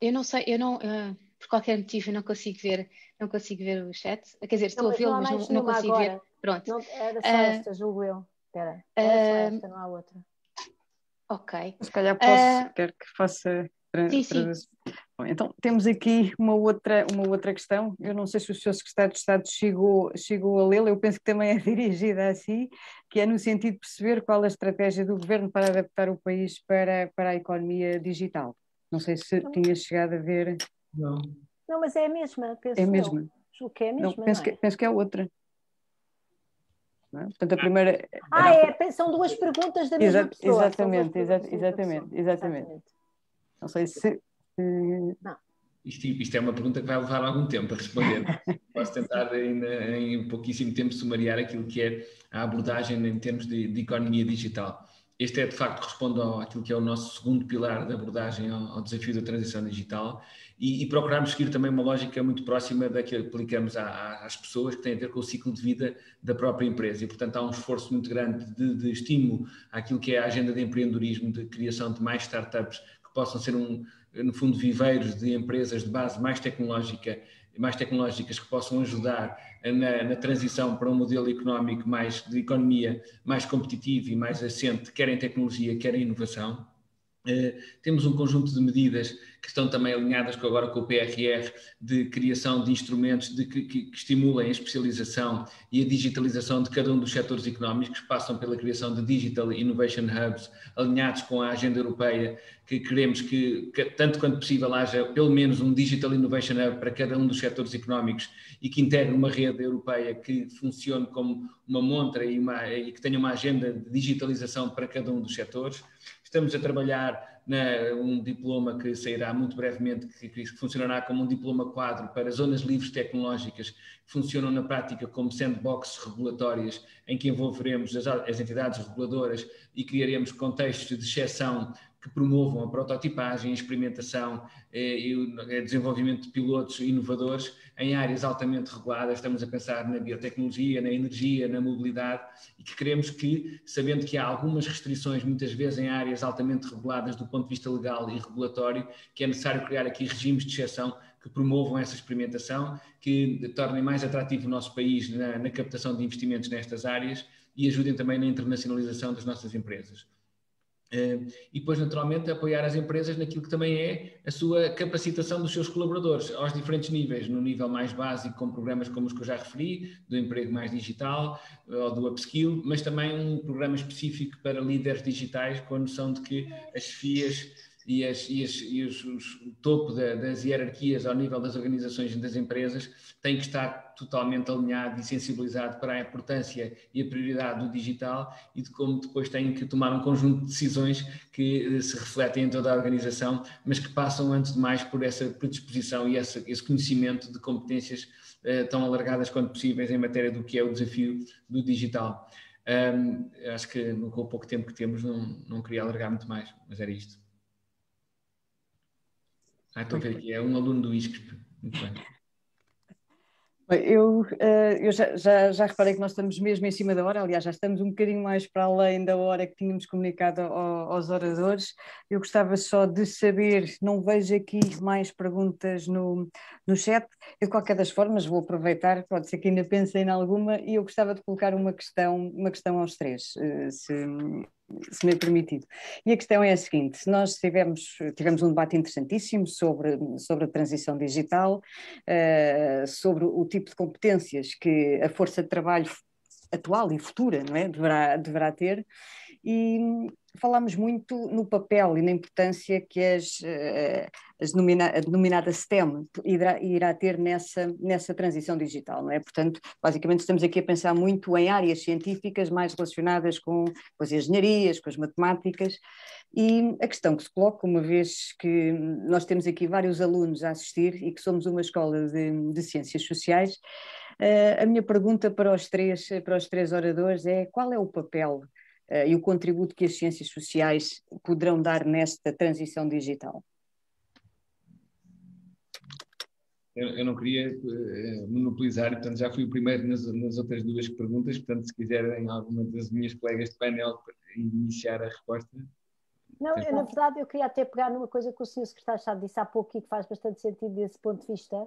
Eu não sei, por qualquer motivo eu não consigo ver o chat. Quer dizer, estou a vê-lo, mas não consigo ver. Pronto. Não, era só esta, julgo eu. Era só esta, não há outra. Ok. Se calhar posso, quero que faça... Sim. Bom, então, temos aqui uma outra questão. Eu não sei se o Sr. Secretário de Estado chegou a lê-la, eu penso que também é dirigida a si, que é no sentido de perceber qual a estratégia do Governo para adaptar o país para a economia digital. Não sei se tinha chegado a ver. Não, mas é a mesma, penso eu. É a mesma? Julgo que é a mesma, não, penso que é outra. Não é? Portanto, a primeira... são duas perguntas da mesma pessoa. Exatamente. Não sei se... Não. Isto é uma pergunta que vai levar algum tempo a responder. Posso tentar ainda em pouquíssimo tempo sumariar aquilo que é a abordagem em termos de economia digital. Este de facto, responde àquilo que é o nosso segundo pilar da abordagem ao desafio da transição digital e procuramos seguir também uma lógica muito próxima da que aplicamos às pessoas, que tem a ver com o ciclo de vida da própria empresa e, portanto, há um esforço muito grande de estímulo àquilo que é a agenda de empreendedorismo, de criação de mais startups que possam ser no fundo, viveiros de empresas de base mais tecnológicas que possam ajudar na transição para um modelo económico de economia mais competitivo e mais assente, quer em tecnologia, quer em inovação. Temos um conjunto de medidas que estão também alinhadas agora com o PRR de criação de instrumentos que estimulem a especialização e a digitalização de cada um dos setores económicos, que passam pela criação de Digital Innovation Hubs, alinhados com a agenda europeia, que queremos que tanto quanto possível haja pelo menos um Digital Innovation Hub para cada um dos setores económicos e que integre uma rede europeia que funcione como uma montra e que tenha uma agenda de digitalização para cada um dos setores. Estamos a trabalhar um diploma que sairá muito brevemente, que funcionará como um diploma quadro para zonas livres tecnológicas, que funcionam na prática como sandboxes regulatórias, em que envolveremos as entidades reguladoras e criaremos contextos de exceção que promovam a prototipagem, a experimentação e o desenvolvimento de pilotos inovadores em áreas altamente reguladas. Estamos a pensar na biotecnologia, na energia, na mobilidade e que queremos que, sabendo que há algumas restrições muitas vezes em áreas altamente reguladas do ponto de vista legal e regulatório, que é necessário criar aqui regimes de exceção que promovam essa experimentação, que tornem mais atrativo o nosso país na captação de investimentos nestas áreas e ajudem também na internacionalização das nossas empresas. E depois, naturalmente, apoiar as empresas naquilo que também é a sua capacitação dos seus colaboradores, aos diferentes níveis, no nível mais básico, com programas como os que eu já referi, do emprego mais digital, ou do upskill, mas também um programa específico para líderes digitais, com a noção de que as chefias o topo das hierarquias ao nível das organizações e das empresas têm que estar totalmente alinhado e sensibilizado para a importância e a prioridade do digital e de como depois têm que tomar um conjunto de decisões que se refletem em toda a organização, mas que passam antes de mais por essa predisposição e esse conhecimento de competências tão alargadas quanto possíveis em matéria do que é o desafio do digital. Acho que com o pouco tempo que temos não queria alargar muito mais, mas era isto. Estou a ver aqui, é um aluno do ISCSP. Muito bem. Eu já reparei que nós estamos mesmo em cima da hora, aliás, já estamos um bocadinho mais para além da hora que tínhamos comunicado aos oradores. Eu gostava só de saber, não vejo aqui mais perguntas no chat, eu de qualquer das formas vou aproveitar, pode ser que ainda pensem em alguma, e eu gostava de colocar uma questão aos três, se me é permitido. E a questão é a seguinte: nós tivemos um debate interessantíssimo sobre a transição digital, sobre o tipo de competências que a força de trabalho atual e futura, não é? deverá ter, e falámos muito no papel e na importância que a denominada STEM irá ter nessa transição digital, não é? Portanto, basicamente estamos aqui a pensar muito em áreas científicas mais relacionadas com as engenharias, com as matemáticas, e a questão que se coloca, uma vez que nós temos aqui vários alunos a assistir e que somos uma escola de ciências sociais, a minha pergunta para os três oradores é: qual é o papel e o contributo que as ciências sociais poderão dar nesta transição digital? Eu não queria monopolizar, portanto já fui o primeiro nas outras duas perguntas, portanto se quiserem alguma das minhas colegas de painel iniciar a resposta. Não, na verdade eu queria até pegar numa coisa que o Sr. Secretário de Estado disse há pouco e que faz bastante sentido desse ponto de vista,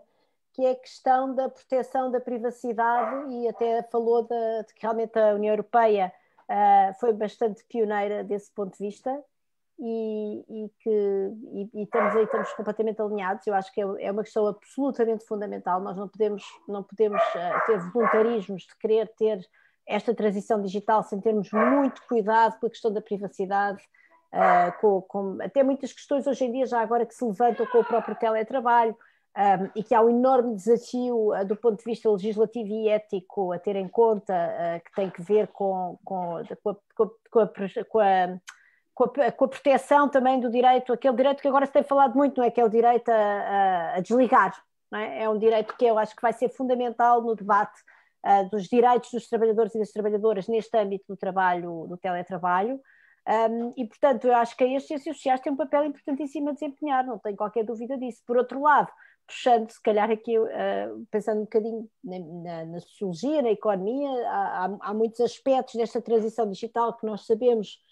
que é a questão da proteção da privacidade, e até falou de que realmente a União Europeia foi bastante pioneira desse ponto de vista, e estamos completamente alinhados. Eu acho que é uma questão absolutamente fundamental. Nós não podemos ter voluntarismos de querer ter esta transição digital sem termos muito cuidado com a questão da privacidade, até muitas questões hoje em dia já agora que se levantam com o próprio teletrabalho, e que há um enorme desafio do ponto de vista legislativo e ético a ter em conta, que tem que ver com a proteção também do direito, aquele direito que agora se tem falado muito, não é? Que é o direito a desligar, não é? É um direito que eu acho que vai ser fundamental no debate dos direitos dos trabalhadores e das trabalhadoras neste âmbito do trabalho, do teletrabalho. E, portanto, eu acho que as ciências sociais têm um papel importantíssimo a desempenhar, não tenho qualquer dúvida disso. Por outro lado, puxando, se calhar aqui, pensando um bocadinho na sociologia, na economia, há muitos aspectos desta transição digital que nós sabemos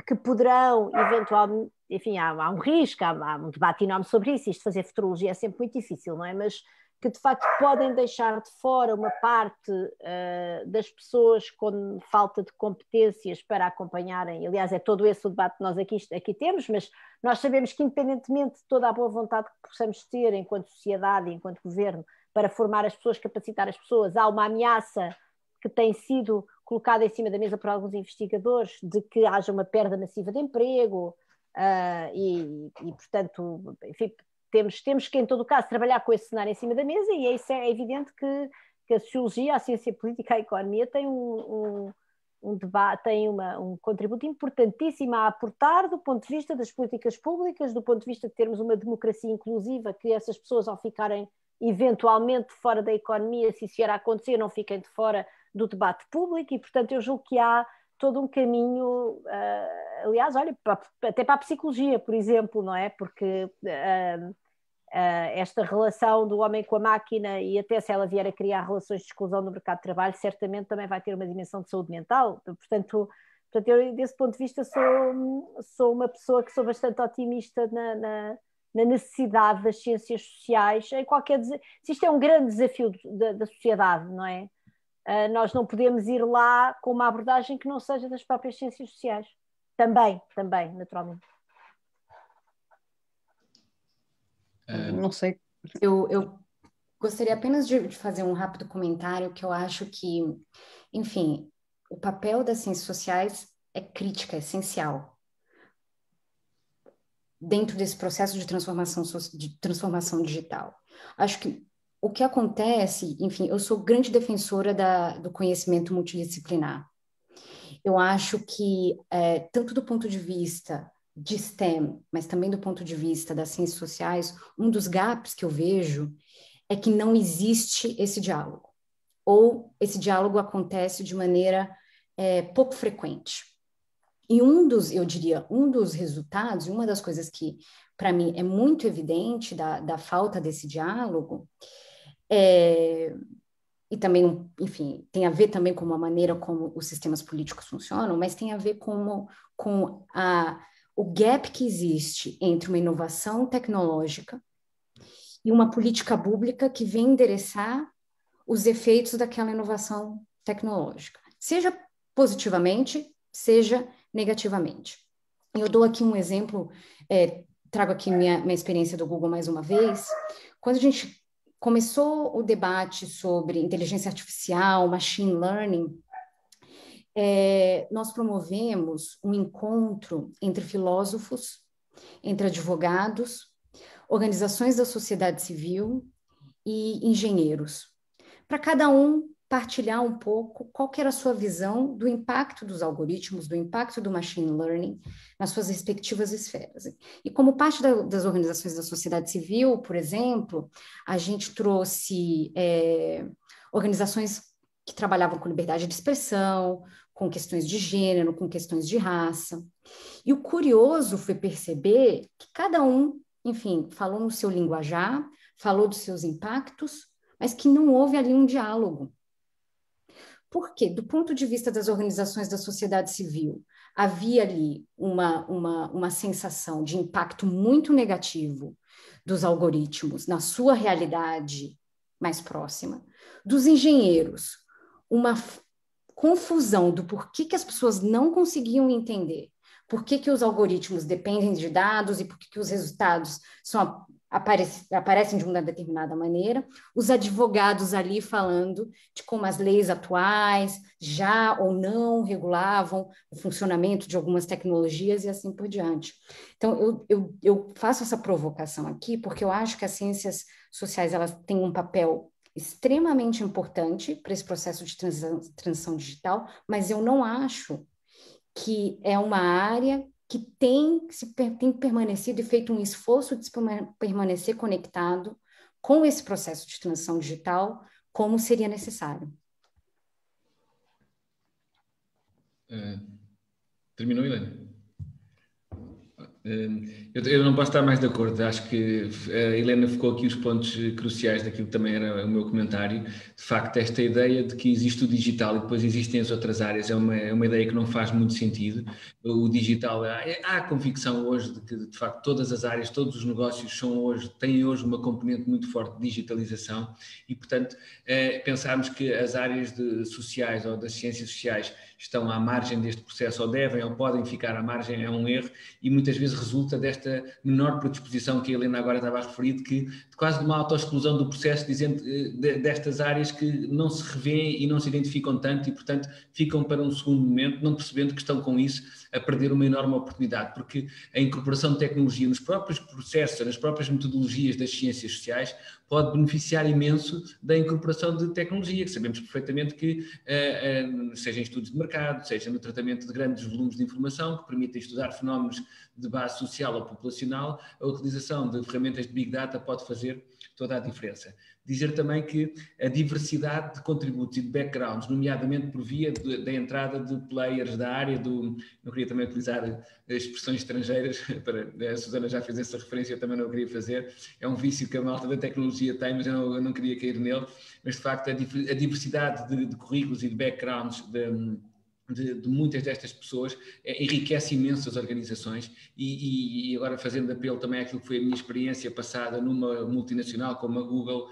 que poderão, eventualmente, enfim, há um risco, há um debate enorme sobre isso, isto fazer futurologia é sempre muito difícil, não é? Mas que de facto podem deixar de fora uma parte das pessoas com falta de competências para acompanharem. Aliás, é todo esse o debate que nós aqui temos, mas nós sabemos que, independentemente de toda a boa vontade que possamos ter enquanto sociedade e enquanto governo para formar as pessoas, capacitar as pessoas, há uma ameaça que tem sido colocada em cima da mesa por alguns investigadores de que haja uma perda massiva de emprego, e portanto, enfim, temos que, em todo o caso, trabalhar com esse cenário em cima da mesa, e isso é evidente que a sociologia, a ciência política, a economia tem um debate, tem um contributo importantíssimo a aportar do ponto de vista das políticas públicas, do ponto de vista de termos uma democracia inclusiva, que essas pessoas, ao ficarem eventualmente fora da economia, se isso vier a acontecer, não fiquem de fora do debate público, e portanto eu julgo que há todo um caminho, aliás, olha, até para a psicologia, por exemplo, não é? Porque esta relação do homem com a máquina, e até se ela vier a criar relações de exclusão no mercado de trabalho, certamente também vai ter uma dimensão de saúde mental. Portanto eu, desse ponto de vista, sou uma pessoa que sou bastante otimista na necessidade das ciências sociais, se isto é um grande desafio da sociedade, não é? Nós não podemos ir lá com uma abordagem que não seja das próprias ciências sociais. Também, naturalmente. Não sei. Eu gostaria apenas de fazer um rápido comentário, que eu acho que, enfim, o papel das ciências sociais é crítica, é essencial dentro desse processo de transformação digital. Acho que o que acontece, enfim, eu sou grande defensora do conhecimento multidisciplinar. Eu acho que, tanto do ponto de vista de STEM, mas também do ponto de vista das ciências sociais, um dos gaps que eu vejo é que não existe esse diálogo, ou esse diálogo acontece de maneira pouco frequente. E eu diria, um dos resultados, uma das coisas que, para mim, é muito evidente da falta desse diálogo, e também, enfim, tem a ver também com a maneira como os sistemas políticos funcionam, mas tem a ver com o gap que existe entre uma inovação tecnológica e uma política pública que vem endereçar os efeitos daquela inovação tecnológica, seja positivamente, seja negativamente. Eu dou aqui um exemplo, trago aqui minha experiência do Google mais uma vez. Quando a gente começou o debate sobre inteligência artificial, machine learning, nós promovemos um encontro entre filósofos, entre advogados, organizações da sociedade civil e engenheiros, para cada um partilhar um pouco qual que era a sua visão do impacto dos algoritmos, do impacto do machine learning nas suas respectivas esferas. E como parte das organizações da sociedade civil, por exemplo, a gente trouxe organizações que trabalhavam com liberdade de expressão, com questões de gênero, com questões de raça. E o curioso foi perceber que cada um, enfim, falou no seu linguajar, falou dos seus impactos, mas que não houve ali um diálogo. Por quê? Do ponto de vista das organizações da sociedade civil, havia ali uma sensação de impacto muito negativo dos algoritmos na sua realidade mais próxima. Dos engenheiros, uma confusão do porquê que as pessoas não conseguiam entender por que os algoritmos dependem de dados e por que os resultados aparecem de uma determinada maneira, os advogados ali falando de como as leis atuais já ou não regulavam o funcionamento de algumas tecnologias e assim por diante. Então, eu faço essa provocação aqui porque eu acho que as ciências sociais elas têm um papel extremamente importante para esse processo de transição digital, mas eu não acho que é uma área que tem permanecido e feito um esforço de permanecer conectado com esse processo de transição digital, como seria necessário. Terminou, Helena? Eu não posso estar mais de acordo. Acho que a Helena focou aqui os pontos cruciais daquilo que também era o meu comentário. De facto, esta ideia de que existe o digital e depois existem as outras áreas é uma ideia que não faz muito sentido. O digital, há a convicção hoje de que, de facto, todas as áreas, todos os negócios têm hoje uma componente muito forte de digitalização e, portanto, pensarmos que as áreas sociais ou das ciências sociais estão à margem deste processo, ou devem ou podem ficar à margem, é um erro, e muitas vezes resulta desta menor predisposição que a Helena agora estava a referir, de quase de uma autoexclusão do processo, dizendo destas áreas que não se revêem e não se identificam tanto e, portanto, ficam para um segundo momento, não percebendo que estão com isso a perder uma enorme oportunidade, porque a incorporação de tecnologia nos próprios processos, nas próprias metodologias das ciências sociais, pode beneficiar imenso da incorporação de tecnologia, que sabemos perfeitamente que, seja em estudos de mercado, seja no tratamento de grandes volumes de informação, que permitem estudar fenómenos de base social ou populacional, a utilização de ferramentas de Big Data pode fazer toda a diferença. Dizer também que a diversidade de contributos e de backgrounds, nomeadamente por via da entrada de players da área não queria também utilizar expressões estrangeiras, a Susana já fez essa referência, eu também não queria fazer, é um vício que a malta da tecnologia tem, mas eu não queria cair nele, mas de facto a diversidade de currículos e de backgrounds de muitas destas pessoas enriquece imenso as organizações e agora fazendo apelo também àquilo que foi a minha experiência passada numa multinacional como a Google,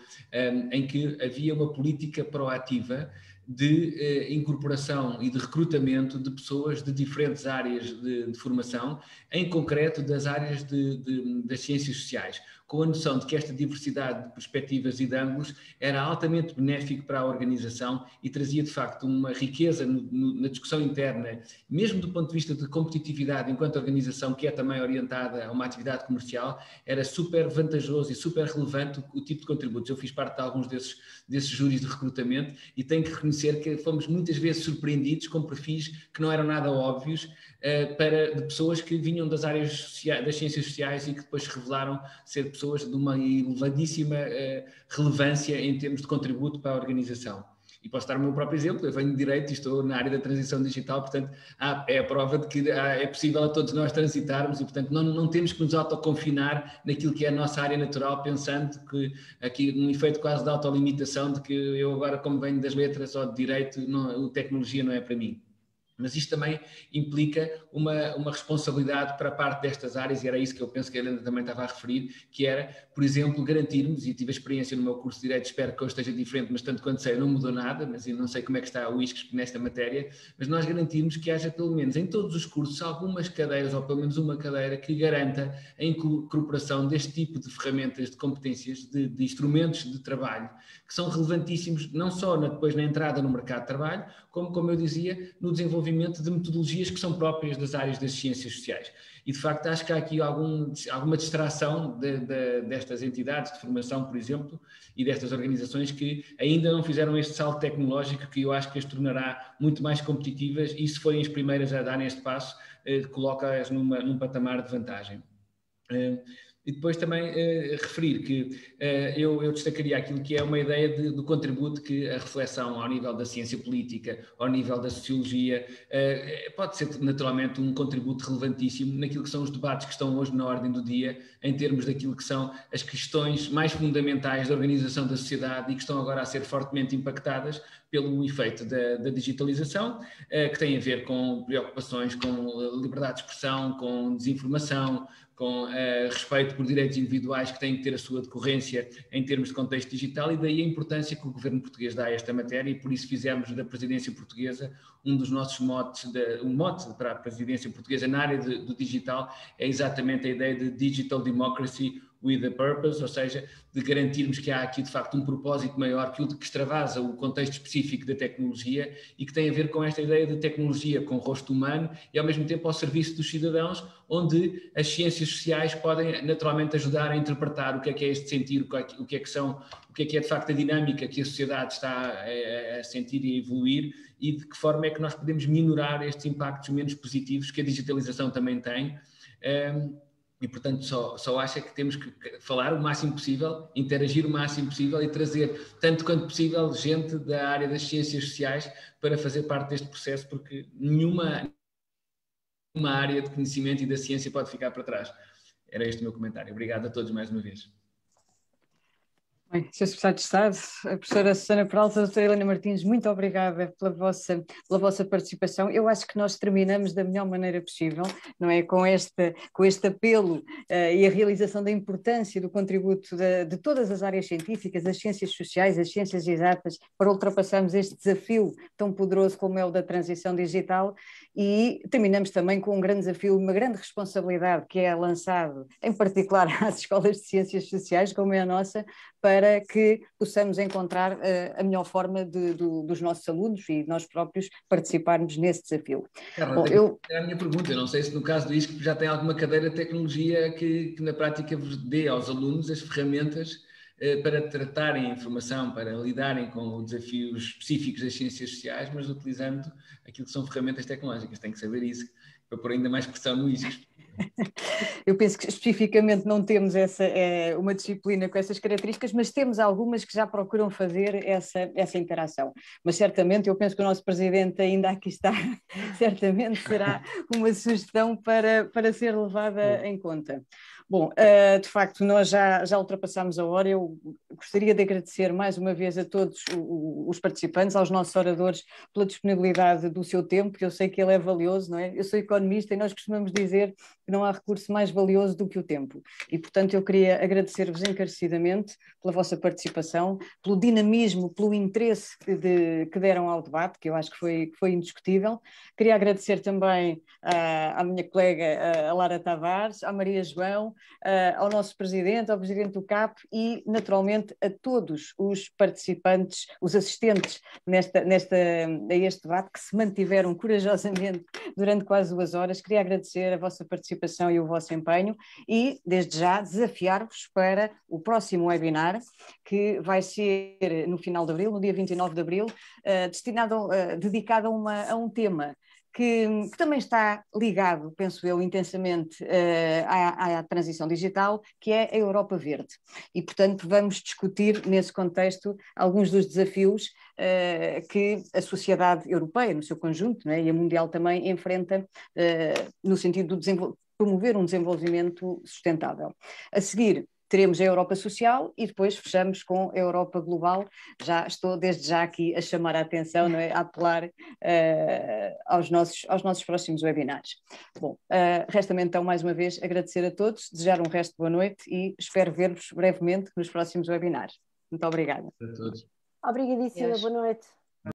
em que havia uma política proativa de incorporação e de recrutamento de pessoas de diferentes áreas de formação, em concreto das áreas das ciências sociais, com a noção de que esta diversidade de perspectivas e de ângulos era altamente benéfico para a organização e trazia, de facto, uma riqueza na discussão interna, mesmo do ponto de vista de competitividade enquanto organização, que é também orientada a uma atividade comercial, era super vantajoso e super relevante o tipo de contributos. Eu fiz parte de alguns desses júris de recrutamento e tenho que reconhecer que fomos muitas vezes surpreendidos com perfis que não eram nada óbvios, de pessoas que vinham das áreas das ciências sociais e que depois revelaram ser pessoas de uma elevadíssima relevância em termos de contributo para a organização. E posso dar o meu próprio exemplo, eu venho de Direito e estou na área da transição digital, portanto é a prova de que é possível a todos nós transitarmos e, portanto, não temos que nos autoconfinar naquilo que é a nossa área natural, pensando que aqui um efeito quase de autolimitação de que eu agora, como venho das letras ou de Direito, a tecnologia não é para mim. Mas isto também implica uma responsabilidade para parte destas áreas, e era isso que eu penso que a Helena também estava a referir, que era, por exemplo, garantirmos, e tive a experiência no meu curso de Direito, espero que hoje esteja diferente, mas tanto quanto sei, não mudou nada, mas eu não sei como é que está o ISCS nesta matéria, mas nós garantirmos que haja pelo menos em todos os cursos algumas cadeiras, ou pelo menos uma cadeira, que garanta a incorporação deste tipo de ferramentas, de competências, de instrumentos de trabalho, que são relevantíssimos não só depois na entrada no mercado de trabalho, como eu dizia, no desenvolvimento de metodologias que são próprias das áreas das ciências sociais. E, de facto, acho que há aqui alguma distração destas entidades de formação, por exemplo, e destas organizações que ainda não fizeram este salto tecnológico que eu acho que as tornará muito mais competitivas e, se forem as primeiras a darem este passo, coloca-as num patamar de vantagem. E depois também referir que eu destacaria aquilo que é uma ideia do contributo que a reflexão ao nível da ciência política, ao nível da sociologia, pode ser naturalmente um contributo relevantíssimo naquilo que são os debates que estão hoje na ordem do dia, em termos daquilo que são as questões mais fundamentais da organização da sociedade e que estão agora a ser fortemente impactadas pelo efeito da digitalização, que tem a ver com preocupações com liberdade de expressão, com desinformação, com respeito por direitos individuais que têm que ter a sua decorrência em termos de contexto digital, e daí a importância que o governo português dá a esta matéria, e por isso fizemos da presidência portuguesa um dos nossos motes, um mote para a presidência portuguesa na área do digital é exatamente a ideia de Digital Democracy with a Purpose, ou seja, de garantirmos que há aqui de facto um propósito maior que o que extravasa o contexto específico da tecnologia e que tem a ver com esta ideia de tecnologia com rosto humano e ao mesmo tempo ao serviço dos cidadãos, onde as ciências sociais podem naturalmente ajudar a interpretar o que é este sentir, o que é de facto a dinâmica que a sociedade está a sentir e a evoluir e de que forma é que nós podemos minorar estes impactos menos positivos que a digitalização também tem. E, portanto, só acho que temos que falar o máximo possível, interagir o máximo possível e trazer, tanto quanto possível, gente da área das ciências sociais para fazer parte deste processo, porque nenhuma área de conhecimento e da ciência pode ficar para trás. Era este o meu comentário. Obrigado a todos mais uma vez. Bem, Sr. Secretário de Estado, a professora Susana Peralta, a doutora Helena Martins, muito obrigada pela vossa participação. Eu acho que nós terminamos da melhor maneira possível, não é? Com este apelo e a realização da importância do contributo de todas as áreas científicas, as ciências sociais, as ciências exatas, para ultrapassarmos este desafio tão poderoso como é o da transição digital, e terminamos também com um grande desafio, uma grande responsabilidade que é lançado, em particular às escolas de ciências sociais, como é a nossa, para que possamos encontrar a melhor forma dos nossos alunos e nós próprios participarmos nesse desafio. Carla, a minha pergunta, eu não sei se no caso do ISCS já tem alguma cadeira de tecnologia que na prática vos dê aos alunos as ferramentas para tratarem a informação, para lidarem com desafios específicos das ciências sociais, mas utilizando aquilo que são ferramentas tecnológicas. Tem que saber isso, para pôr ainda mais pressão no ISCS. Eu penso que especificamente não temos uma disciplina com essas características, mas temos algumas que já procuram fazer essa interação. Mas certamente, eu penso que o nosso Presidente ainda aqui está, certamente será uma sugestão para ser levada em conta. Bom, de facto, nós já ultrapassámos a hora. Eu gostaria de agradecer mais uma vez a todos os participantes, aos nossos oradores, pela disponibilidade do seu tempo, que eu sei que ele é valioso, não é? Eu sou economista e nós costumamos dizer que não há recurso mais valioso do que o tempo. E, portanto, eu queria agradecer-vos encarecidamente pela vossa participação, pelo dinamismo, pelo interesse que deram ao debate, que eu acho que foi indiscutível. Queria agradecer também à minha colega, a Lara Tavares, à Maria João, ao nosso presidente, ao presidente do CAP e, naturalmente, a todos os participantes, os assistentes a este debate, que se mantiveram corajosamente durante quase 2 horas. Queria agradecer a vossa participação e o vosso empenho e, desde já, desafiar-vos para o próximo webinar, que vai ser no final de abril, no dia 29 de abril, dedicado a um tema que também está ligado, penso eu, intensamente à transição digital, que é a Europa Verde. E, portanto, vamos discutir, nesse contexto, alguns dos desafios que a sociedade europeia, no seu conjunto, né, e a mundial também, enfrenta no sentido de promover um desenvolvimento sustentável. A seguir, teremos a Europa Social e depois fechamos com a Europa Global. Já estou desde já aqui a chamar a atenção, não é? A apelar aos nossos próximos webinars. Bom, resta-me então mais uma vez agradecer a todos, desejar um resto de boa noite e espero ver-vos brevemente nos próximos webinars. Muito obrigada. A todos. Obrigadíssima, boa noite.